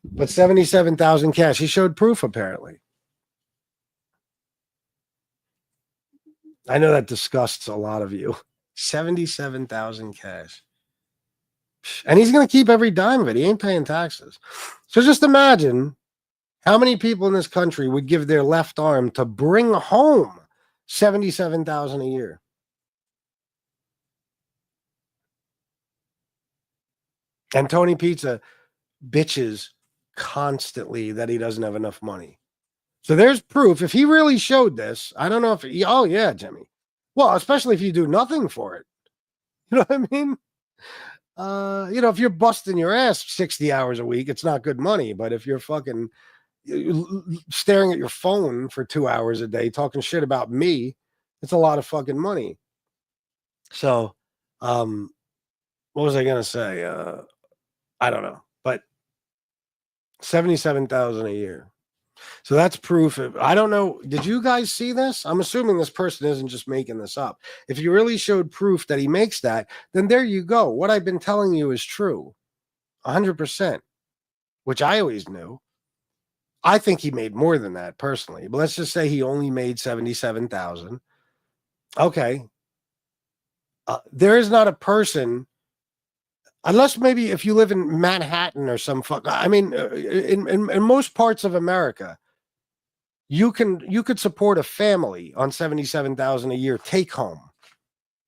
But 77,000 cash. He showed proof, apparently. I know that disgusts a lot of you. 77,000 cash. And he's going to keep every dime of it. He ain't paying taxes. So just imagine how many people in this country would give their left arm to bring home 77,000 a year. And Tony Pizza bitches constantly that he doesn't have enough money. So there's proof. If he really showed this, I don't know if oh yeah, Jimmy. Well, especially if you do nothing for it. You know what I mean? If you're busting your ass 60 hours a week, it's not good money. But if you're fucking, staring at your phone for 2 hours a day, talking shit about me, it's a lot of fucking money. So, what was I gonna say? I don't know, but 77,000 a year. So that's proof. I don't know. Did you guys see this? I'm assuming this person isn't just making this up. If you really showed proof that he makes that, then there you go. What I've been telling you is true, 100%, which I always knew. I think he made more than that personally, but let's just say he only made 77,000. Okay. There is not a person, unless maybe if you live in Manhattan or some fuck. I mean, in most parts of America, you could support a family on 77,000 a year take home.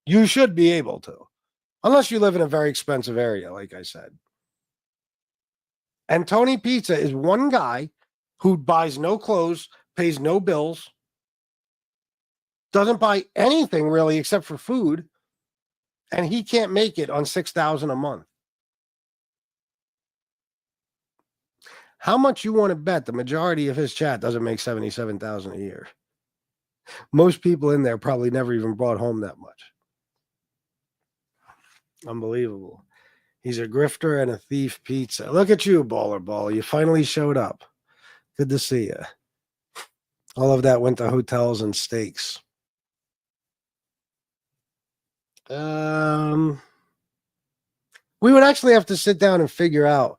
You should be able to, unless you live in a very expensive area, like I said. And Tony Pizza is one guy who buys no clothes, pays no bills, doesn't buy anything really except for food, and he can't make it on 6,000 a month. How much you want to bet the majority of his chat doesn't make 77,000 a year? Most people in there probably never even brought home that much. Unbelievable. He's a grifter and a thief, Pizza. Look at you, Baller Ball. You finally showed up. Good to see you. All of that went to hotels and steaks. We would actually have to sit down and figure out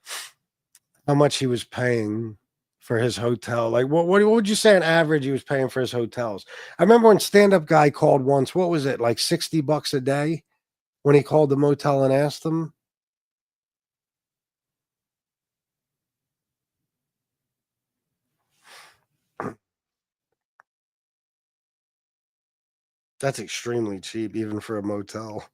how much he was paying for his hotel. Like, what would you say on average he was paying for his hotels? I remember when stand-up guy called once. What was it, like $60 a day when he called the motel and asked them? That's extremely cheap, even for a motel.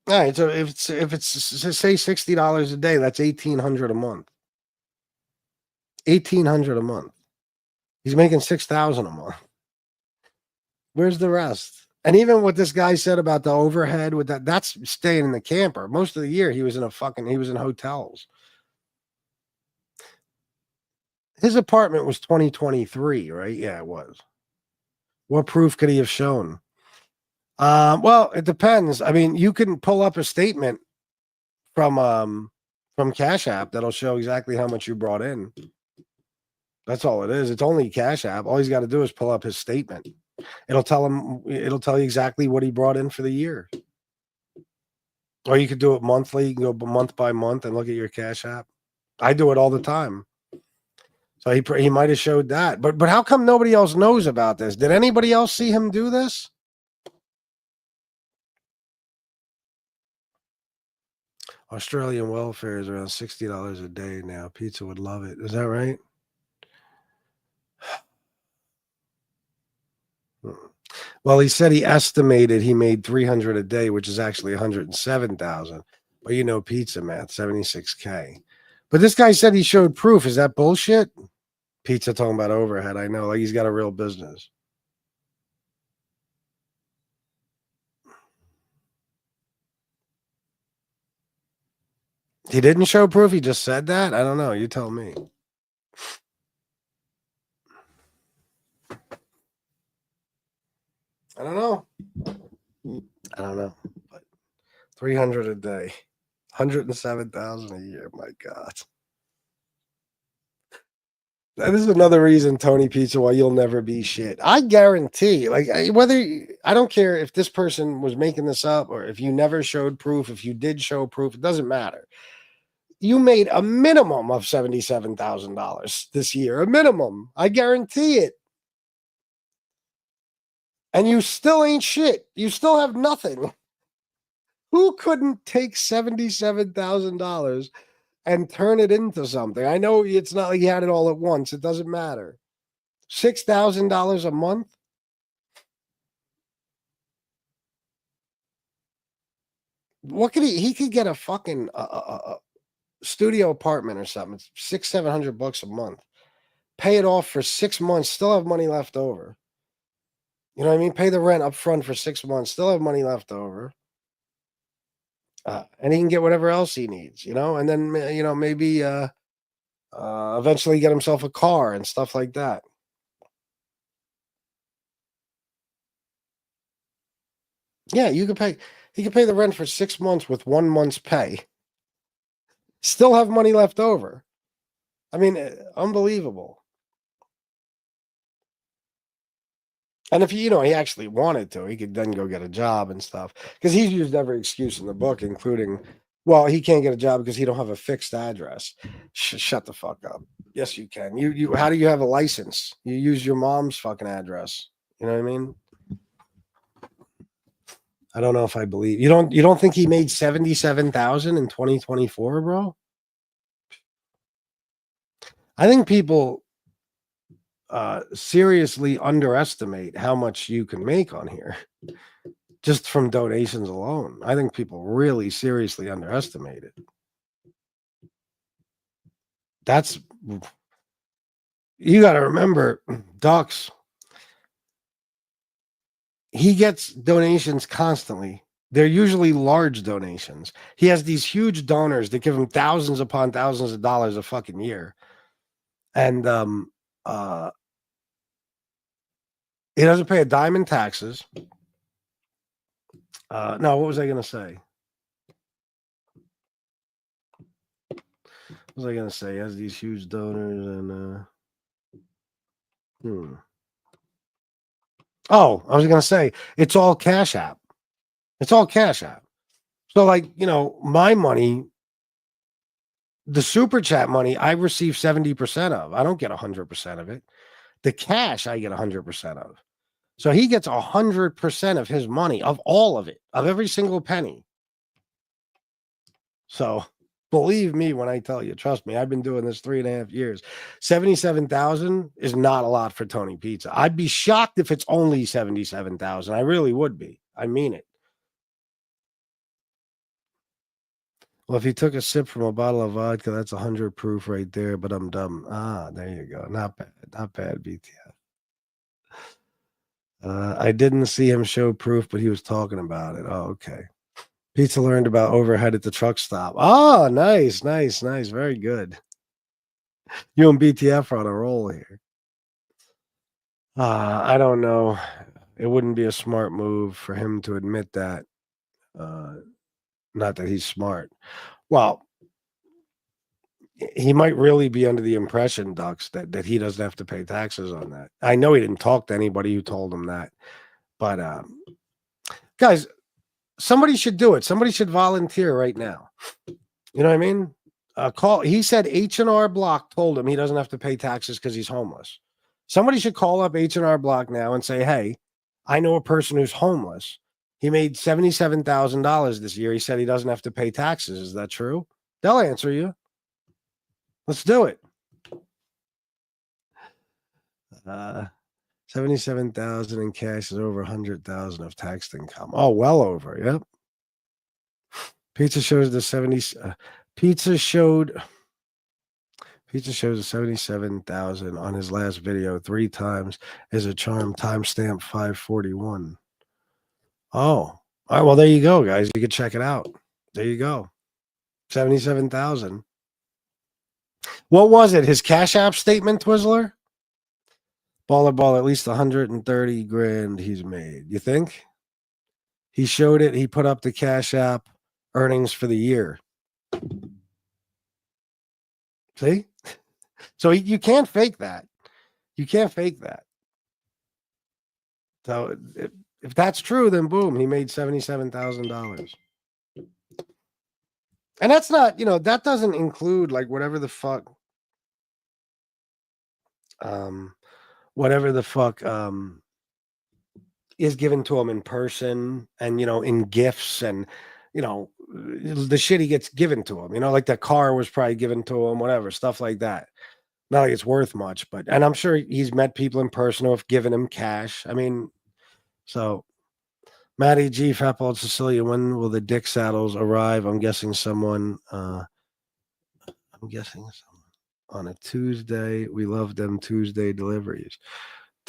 All right, so if it's say $60 a day, that's $1,800 a month. $1,800 a month. He's making $6,000 a month. Where's the rest? And even what this guy said about the overhead with that's staying in the camper. Most of the year he was in hotels. His apartment was 2023, right? Yeah, it was. What proof could he have shown? Well, it depends. I mean, you can pull up a statement from Cash App that'll show exactly how much you brought in. That's all it is. It's only Cash App. All he's got to do is pull up his statement. It'll tell you exactly what he brought in for the year. Or you could do it monthly. You can go month by month and look at your Cash App. I do it all the time. So he might have showed that. But how come nobody else knows about this? Did anybody else see him do this? Australian welfare is around $60 a day now. Pizza would love it. Is that right? Well, he said he estimated he made 300 a day, which is actually 107,000. But you know, pizza math, 76K. But this guy said he showed proof. Is that bullshit? Pizza talking about overhead. I know, like he's got a real business. He didn't show proof. He just said that. I don't know. You tell me. I don't know. But 300 a day, 107,000 a year. My God. This is another reason, Tony Pizza, why you'll never be shit. I guarantee, like, I don't care if this person was making this up or if you never showed proof, if you did show proof, it doesn't matter. You made a minimum of $77,000 this year, a minimum. I guarantee it. And you still ain't shit. You still have nothing. Who couldn't take $77,000 and turn it into something? I know it's not like you had it all at once. It doesn't matter. $6,000 a month? What could he could get a fucking studio apartment or something. It's $600-700 a month. Pay it off for 6 months, still have money left over. You know what I mean? Pay the rent up front for 6 months, still have money left over. And he can get whatever else he needs, and then, maybe eventually get himself a car and stuff like that. Yeah, he can pay the rent for 6 months with 1 month's pay. Still have money left over. I mean, unbelievable. And if he actually wanted to, he could then go get a job and stuff. Because he's used every excuse in the book, including, well, he can't get a job because he don't have a fixed address. Shut the fuck up. Yes, you can. You. How do you have a license? You use your mom's fucking address. You know what I mean? I don't know if I believe you. Don't think he made 77,000 in 2024, bro? I think people seriously underestimate how much you can make on here just from donations alone. I think people really seriously underestimate it. That's, you got to remember, Ducks, he gets donations constantly. They're usually large donations. He has these huge donors that give him thousands upon thousands of dollars a fucking year. And he doesn't pay a dime in taxes. No, what was I going to say? What was I going to say? He has these huge donors and... Oh, I was going to say, it's all Cash App. It's all Cash App. So, like, my money, the Super Chat money, I receive 70% of. I don't get 100% of it. The cash, I get 100% of. So he gets 100% of his money, of all of it, of every single penny. So believe me when I tell you, trust me, I've been doing this 3.5 years. 77,000 is not a lot for Tony Pizza. I'd be shocked if it's only 77,000. I really would be. I mean it. Well, if he took a sip from a bottle of vodka, that's 100 proof right there, but I'm dumb. There you go. Not bad. Not bad, BTF. I didn't see him show proof, but he was talking about it. Oh, okay. Pizza learned about overhead at the truck stop. Oh, nice. Very good. You and BTF are on a roll here. I don't know. It wouldn't be a smart move for him to admit that. Not that he's smart. Well, he might really be under the impression, Ducks, that he doesn't have to pay taxes on that. I know he didn't talk to anybody who told him that. But, guys, somebody should do it. Somebody should volunteer right now. You know what I mean? He said H&R Block told him he doesn't have to pay taxes because he's homeless. Somebody should call up H&R Block now and say, hey, I know a person who's homeless. He made $77,000 this year. He said he doesn't have to pay taxes. Is that true? They'll answer you. Let's do it. 77,000 in cash is over 100,000 of taxed income. Oh, well over. Yep. Pizza shows the 70. Pizza showed the 77,000 on his last video 3 times as a charm. Timestamp 541. Oh, all right. Well, there you go, guys. You can check it out. There you go. 77,000. What was it? His Cash App statement, Twizzler? Baller, at least 130 grand he's made. You think? He showed it. He put up the Cash App earnings for the year. See? So you can't fake that. You can't fake that. So if that's true, then boom, he made $77,000. And that's not, that doesn't include like whatever the fuck is given to him in person and, in gifts and, the shit he gets given to him, like the car was probably given to him, whatever, stuff like that. Not like it's worth much, and I'm sure he's met people in person who have given him cash. I mean, so Matty G, Fat Bald-Sicilian, when will the dick saddles arrive? I'm guessing someone on a Tuesday. We love them Tuesday deliveries.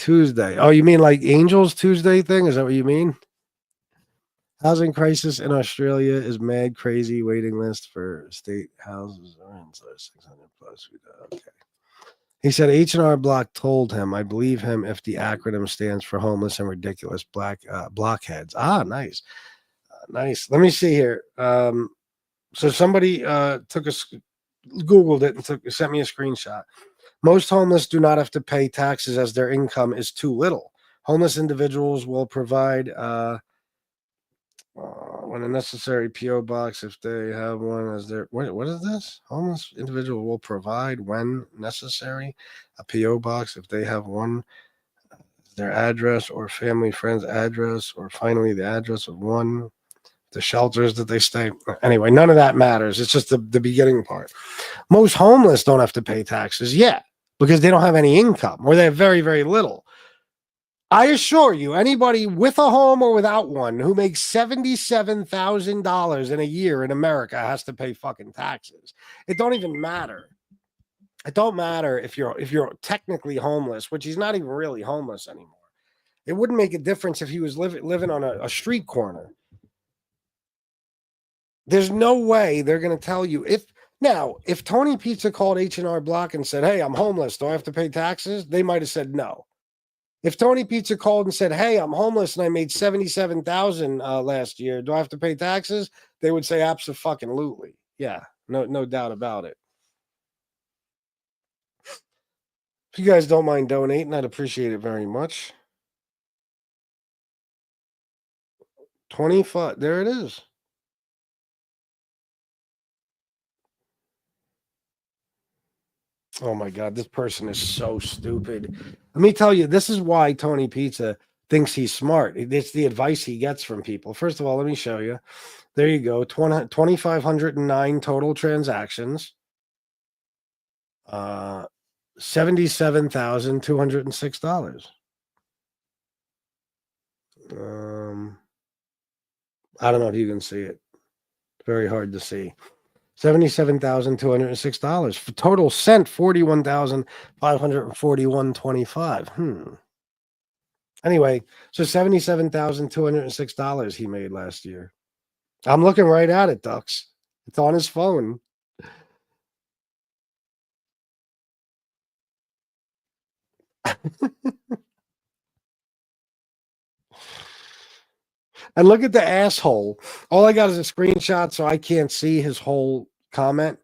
Tuesday. Oh, you mean like Angels Tuesday thing? Is that what you mean? Housing crisis in Australia is mad crazy. Waiting list for state houses around 600 plus. Okay. He said H&R Block told him, I believe him if the acronym stands for homeless and ridiculous blockheads. Ah, nice. Nice. Let me see here. So somebody Googled it and sent me a screenshot. Most homeless do not have to pay taxes as their income is too little. Homeless individuals will provide when a necessary PO box if they have one as their what is this? Homeless individual will provide when necessary a PO box if they have one their address or family friend's address or finally the address of one the shelters that they stay. Anyway, none of that matters. It's just the beginning part. Most homeless don't have to pay taxes yet because they don't have any income or they have very, very little. I assure you, anybody with a home or without one who makes $77,000 in a year in America has to pay fucking taxes. It don't even matter. It don't matter if you're technically homeless, which he's not even really homeless anymore. It wouldn't make a difference if he was living on a street corner. There's no way they're going to tell you if Tony Pizza called H&R Block and said, "Hey, I'm homeless. Do I have to pay taxes?" They might have said no. If Tony Pizza called and said, "Hey, I'm homeless and I made $77,000 last year. Do I have to pay taxes?" They would say abso-fucking-lutely. Yeah, no doubt about it. If you guys don't mind donating, I'd appreciate it very much. 25. There it is. Oh my God, this person is so stupid. Let me tell you, this is why Tony Pizza thinks he's smart. It's the advice he gets from people. First of all, let me show you. There you go. 2,509 total transactions. $77,206. I don't know if you can see it. Very hard to see. $77,206 for total sent $41,541.25. Anyway, so $77,206 he made last year. I'm looking right at it, Ducks. It's on his phone. And look at the asshole. All I got is a screenshot, so I can't see his whole comment.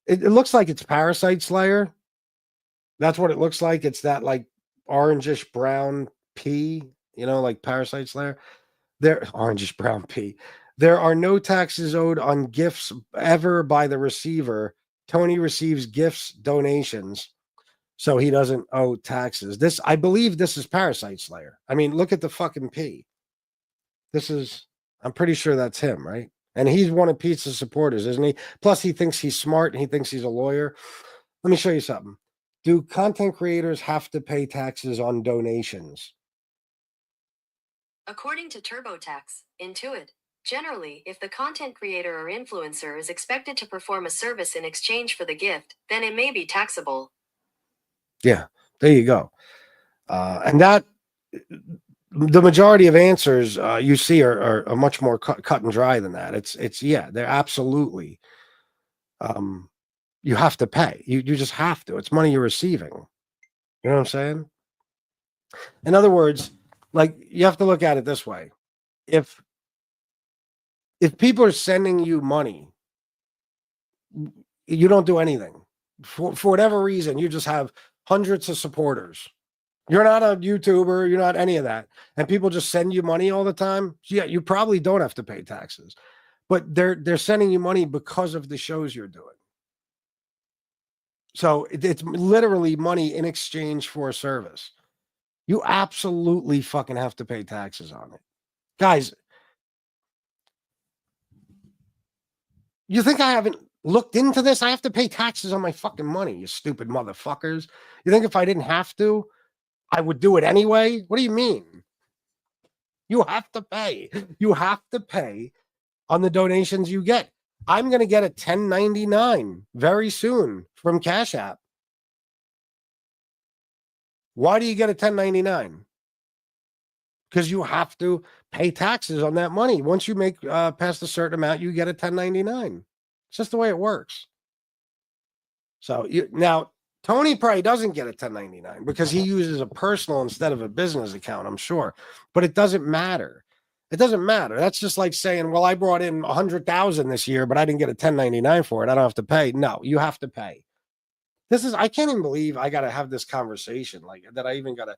It looks like it's Parasite Slayer. That's what it looks like. It's that like orangish brown pea, like Parasite Slayer. There, orangish brown pea. There are no taxes owed on gifts ever by the receiver. Tony receives gifts, donations, so he doesn't owe taxes. I believe this is Parasite Slayer. I mean, look at the fucking pea. I'm pretty sure that's him, right? And he's one of Pizza's supporters, isn't he? Plus, he thinks he's smart and he thinks he's a lawyer. Let me show you something. Do content creators have to pay taxes on donations? According to TurboTax, Intuit, generally, if the content creator or influencer is expected to perform a service in exchange for the gift, then it may be taxable. Yeah, there you go. And that the majority of answers you see are much more cut and dry than that. They're absolutely. You have to pay. You just have to. It's money you're receiving. You know what I'm saying? In other words, like you have to look at it this way. If people are sending you money, you don't do anything. For whatever reason, you just have hundreds of supporters. You're not a YouTuber, you're not any of that. And people just send you money all the time. Yeah, you probably don't have to pay taxes. But they're sending you money because of the shows you're doing. So it's literally money in exchange for a service. You absolutely fucking have to pay taxes on it. Guys, you think I haven't looked into this? I have to pay taxes on my fucking money, you stupid motherfuckers. You think if I didn't have to, I would do it anyway? What do you mean? You have to pay. You have to pay on the donations you get. I'm going to get a 1099 very soon from Cash App. Why do you get a 1099? Because you have to pay taxes on that money. Once you make past a certain amount, you get a 1099. It's just the way it works. So now Tony probably doesn't get a 1099 because he uses a personal instead of a business account, I'm sure. But it doesn't matter. It doesn't matter. That's just like saying, well, I brought in 100,000 this year, but I didn't get a 1099 for it. I don't have to pay. No, you have to pay. I can't even believe I got to have this conversation like that. I even got to,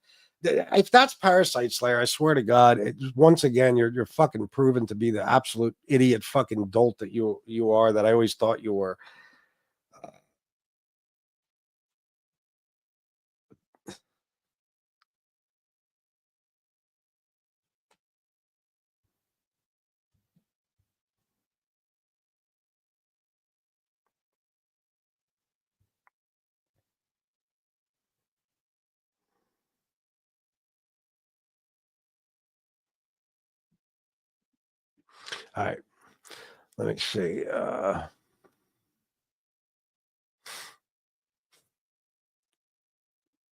if that's Parasite Slayer, I swear to God, once again, you're fucking proven to be the absolute idiot fucking dolt that you are, that I always thought you were. All right. Let me see. I'm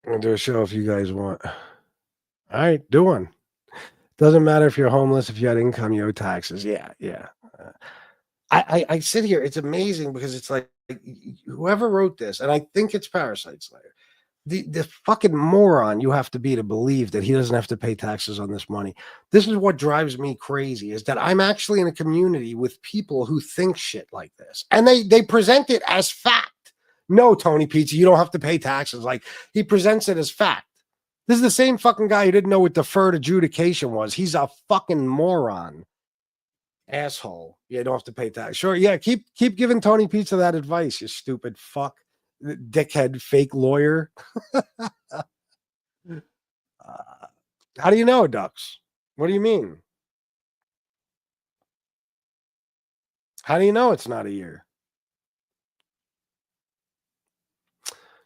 gonna do a show if you guys want. All right, do one. Doesn't matter if you're homeless, if you had income, you owe taxes. Yeah, yeah. I sit here. It's amazing because it's like whoever wrote this, and I think it's Parasite Slayer. The fucking moron you have to be to believe that he doesn't have to pay taxes on this money. This is what drives me crazy, is that I'm actually in a community with people who think shit like this, and they present it as fact. No, Tony Pizza, you don't have to pay taxes. Like, he presents it as fact. This is the same fucking guy who didn't know what deferred adjudication was. He's a fucking moron. Asshole. Yeah, you don't have to pay tax. Sure. Yeah, keep giving Tony Pizza that advice, you stupid fuck. Dickhead fake lawyer. How do you know, Ducks? What do you mean? How do you know it's not a year?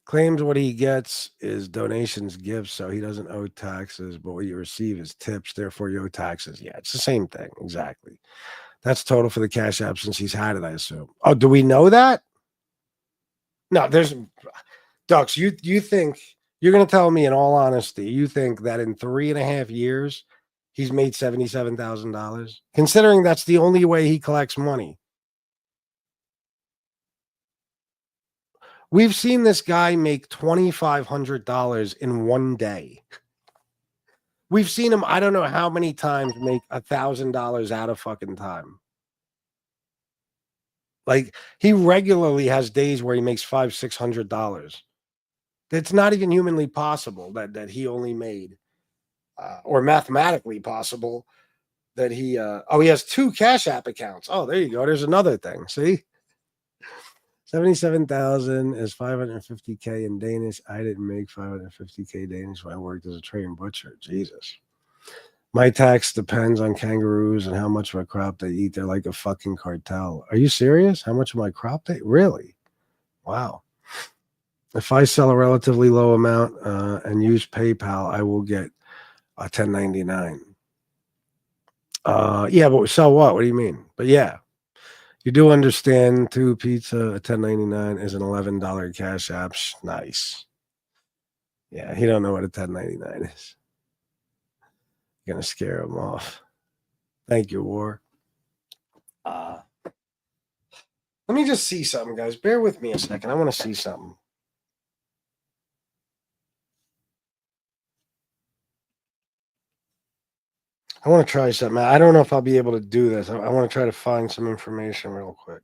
Claims what he gets is donations, gifts, so he doesn't owe taxes, but what you receive is tips, therefore you owe taxes. Yeah, it's the same thing. Exactly. That's total for the cash app since he's had it, I assume. Oh, do we know that? No, there's Ducks. You think you're gonna tell me in all honesty, you think that in 3.5 years he's made $77,000? Considering that's the only way he collects money. We've seen this guy make $2,500 in one day. We've seen him, I don't know how many times, make $1,000 out of fucking time. Like, he regularly has days where he makes $500-$600. It's not even humanly possible that he only made, or mathematically possible that he. He has 2 Cash App accounts. Oh, there you go. There's another thing. See, 77,000 is 550K in Danish. I didn't make 550K Danish when I worked as a trained butcher. Jesus. My tax depends on kangaroos and how much of a crop they eat. They're like a fucking cartel. Are you serious? How much of my crop they really? Wow. If I sell a relatively low amount and use PayPal, I will get a 1099. Yeah, but sell what? What do you mean? But yeah, you do understand too, pizza, a 1099 is an $11 cash app. Nice. Yeah, he don't know what a 1099 is. You're gonna scare him off. Thank you, War. Let me just see something, guys. Bear with me a second. I want to see something. I want to try something. I don't know if I'll be able to do this. I want to try to find some information real quick.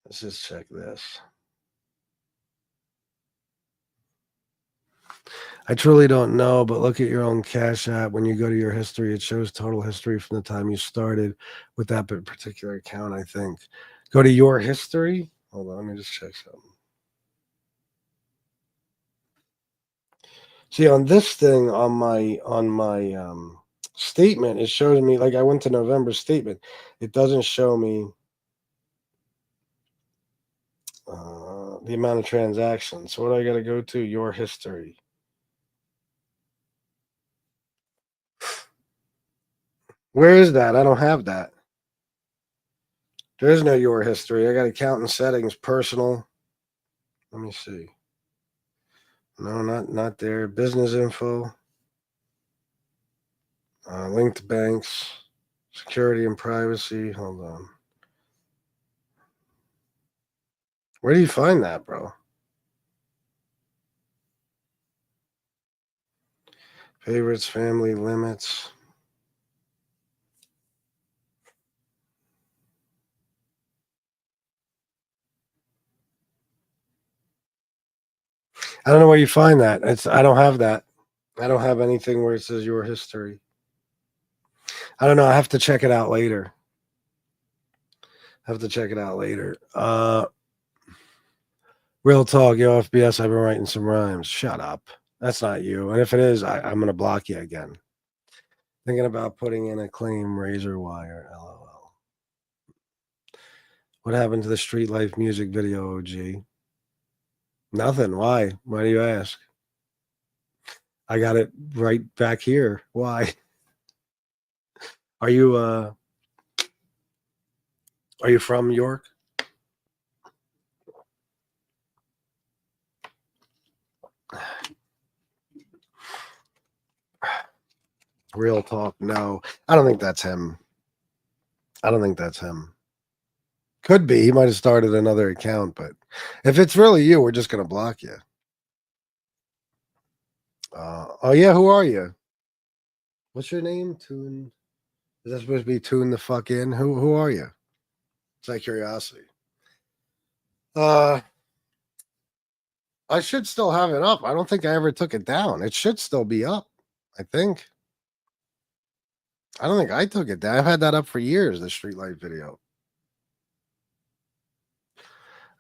Let's just check this. I truly don't know, but look at your own Cash App. When you go to your history, it shows total history from the time you started with that particular account, I think. Go to your history. Hold on, let me just check something. See, on this thing, on my statement, it shows me, like, I went to November statement. It doesn't show me the amount of transactions. So what do I got to go to? Your history. Where is that? I don't have that. There is no your history. I got account and settings, personal. Let me see. No, not there. Business info. Linked banks. Security and privacy. Hold on. Where do you find that, bro? Favorites, family limits. I don't know where you find that. I don't have that. I don't have anything where it says your history. I don't know. I have to check it out later. Real talk, yo, FBS, I've been writing some rhymes. Shut up. That's not you. And if it is, I'm going to block you again. Thinking about putting in a claim, razor wire, LOL. What happened to the Street Life music video, OG? Nothing. Why? Why do you ask? I got it right back here. Why? Are you from York? Real talk. No. I don't think that's him. Could be. He might have started another account, but if it's really you, we're just gonna block you. Oh yeah, who are you? What's your name? Tune. Is that supposed to be tune the fuck in? Who are you? It's like curiosity. I should still have it up. I don't think I ever took it down. It should still be up. I think. I don't think I took it down. I've had that up for years, the Street Light video.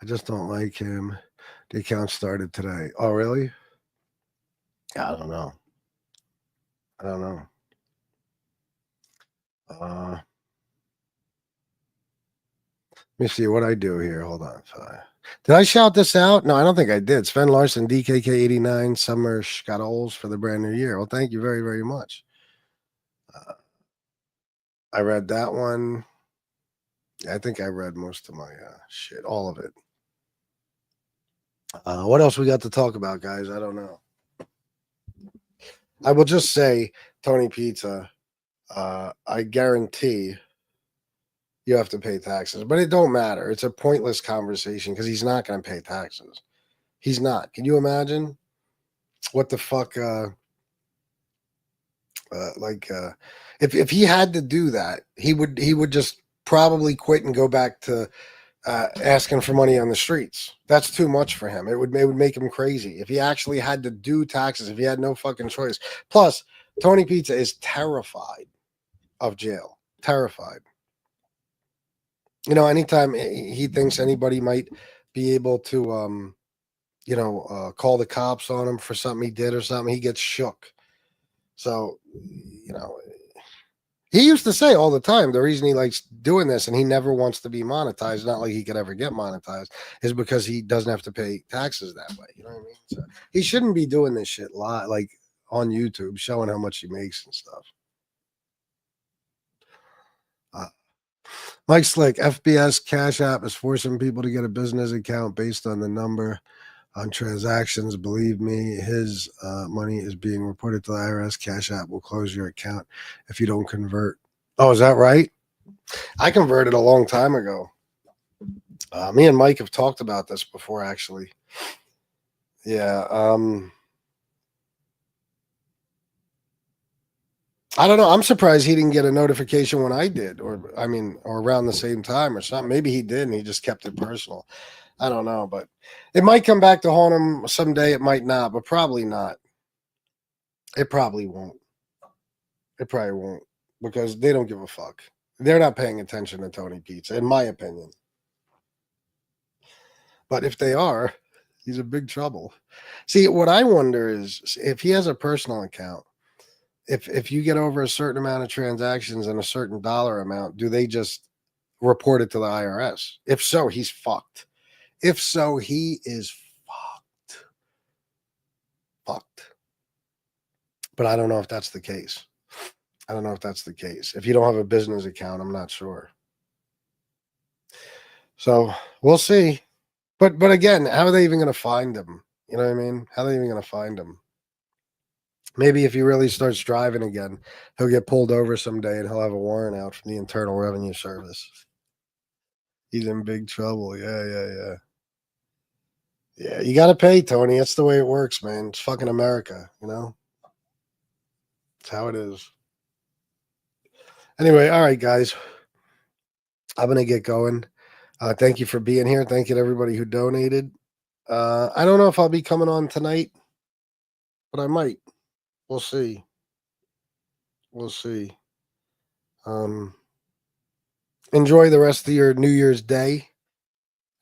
I just don't like him. The account started today. Oh, really? I don't know. Let me see what I do here. Hold on. Did I shout this out? No, I don't think I did. Sven Larson, DKK89, Summer Scottles for the brand new year. Well, thank you very, very much. I read that one. I think I read most of my shit, all of it. What else we got to talk about, guys? I don't know. I will just say, Tony Pizza, I guarantee you have to pay taxes, but it don't matter. It's a pointless conversation because he's not going to pay taxes. He's not. Can you imagine what the fuck? If he had to do that, he would just probably quit and go back to asking for money on the streets. That's too much for him. It would make him crazy if he actually had to do taxes. If he had no fucking choice. Plus, Tony Pizza is terrified of jail. Terrified. You know, anytime he thinks anybody might be able to, call the cops on him for something he did or something, he gets shook. So, he used to say all the time the reason he likes doing this and he never wants to be monetized, not like he could ever get monetized, is because he doesn't have to pay taxes that way. You know what I mean? So he shouldn't be doing this shit live, like on YouTube, showing how much he makes and stuff. Mike Slick, FBS Cash App is forcing people to get a business account based on the number on transactions. Believe me, his money is being reported to the IRS. Cash App will close your account if you don't convert. Oh, is that right? I converted a long time ago. Me and Mike have talked about this before, actually. Yeah. I don't know. I'm surprised he didn't get a notification when I did, or around the same time or something. Maybe he did and he just kept it personal. I don't know, but it might come back to haunt him someday. It might not, but probably not. It probably won't. It probably won't because they don't give a fuck. They're not paying attention to Tony Pizza, in my opinion. But if they are, he's in big trouble. See, what I wonder is if he has a personal account, if you get over a certain amount of transactions and a certain dollar amount, do they just report it to the IRS? If so, he's fucked. If so, he is fucked. Fucked. But I don't know if that's the case. I don't know if that's the case. If you don't have a business account, I'm not sure. So we'll see. But again, how are they even going to find him? You know what I mean? How are they even going to find him? Maybe if he really starts driving again, he'll get pulled over someday and he'll have a warrant out from the Internal Revenue Service. He's in big trouble. Yeah. Yeah, you got to pay, Tony. That's the way it works, man. It's fucking America, you know? It's how it is. Anyway, all right, guys. I'm going to get going. Thank you for being here. Thank you to everybody who donated. I don't know if I'll be coming on tonight, but I might. We'll see. We'll see. Enjoy the rest of your New Year's Day.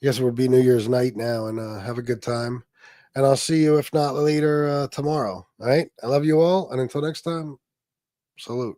I guess it would be New Year's night now, and have a good time. And I'll see you, if not later, tomorrow. All right? I love you all, and until next time, salute.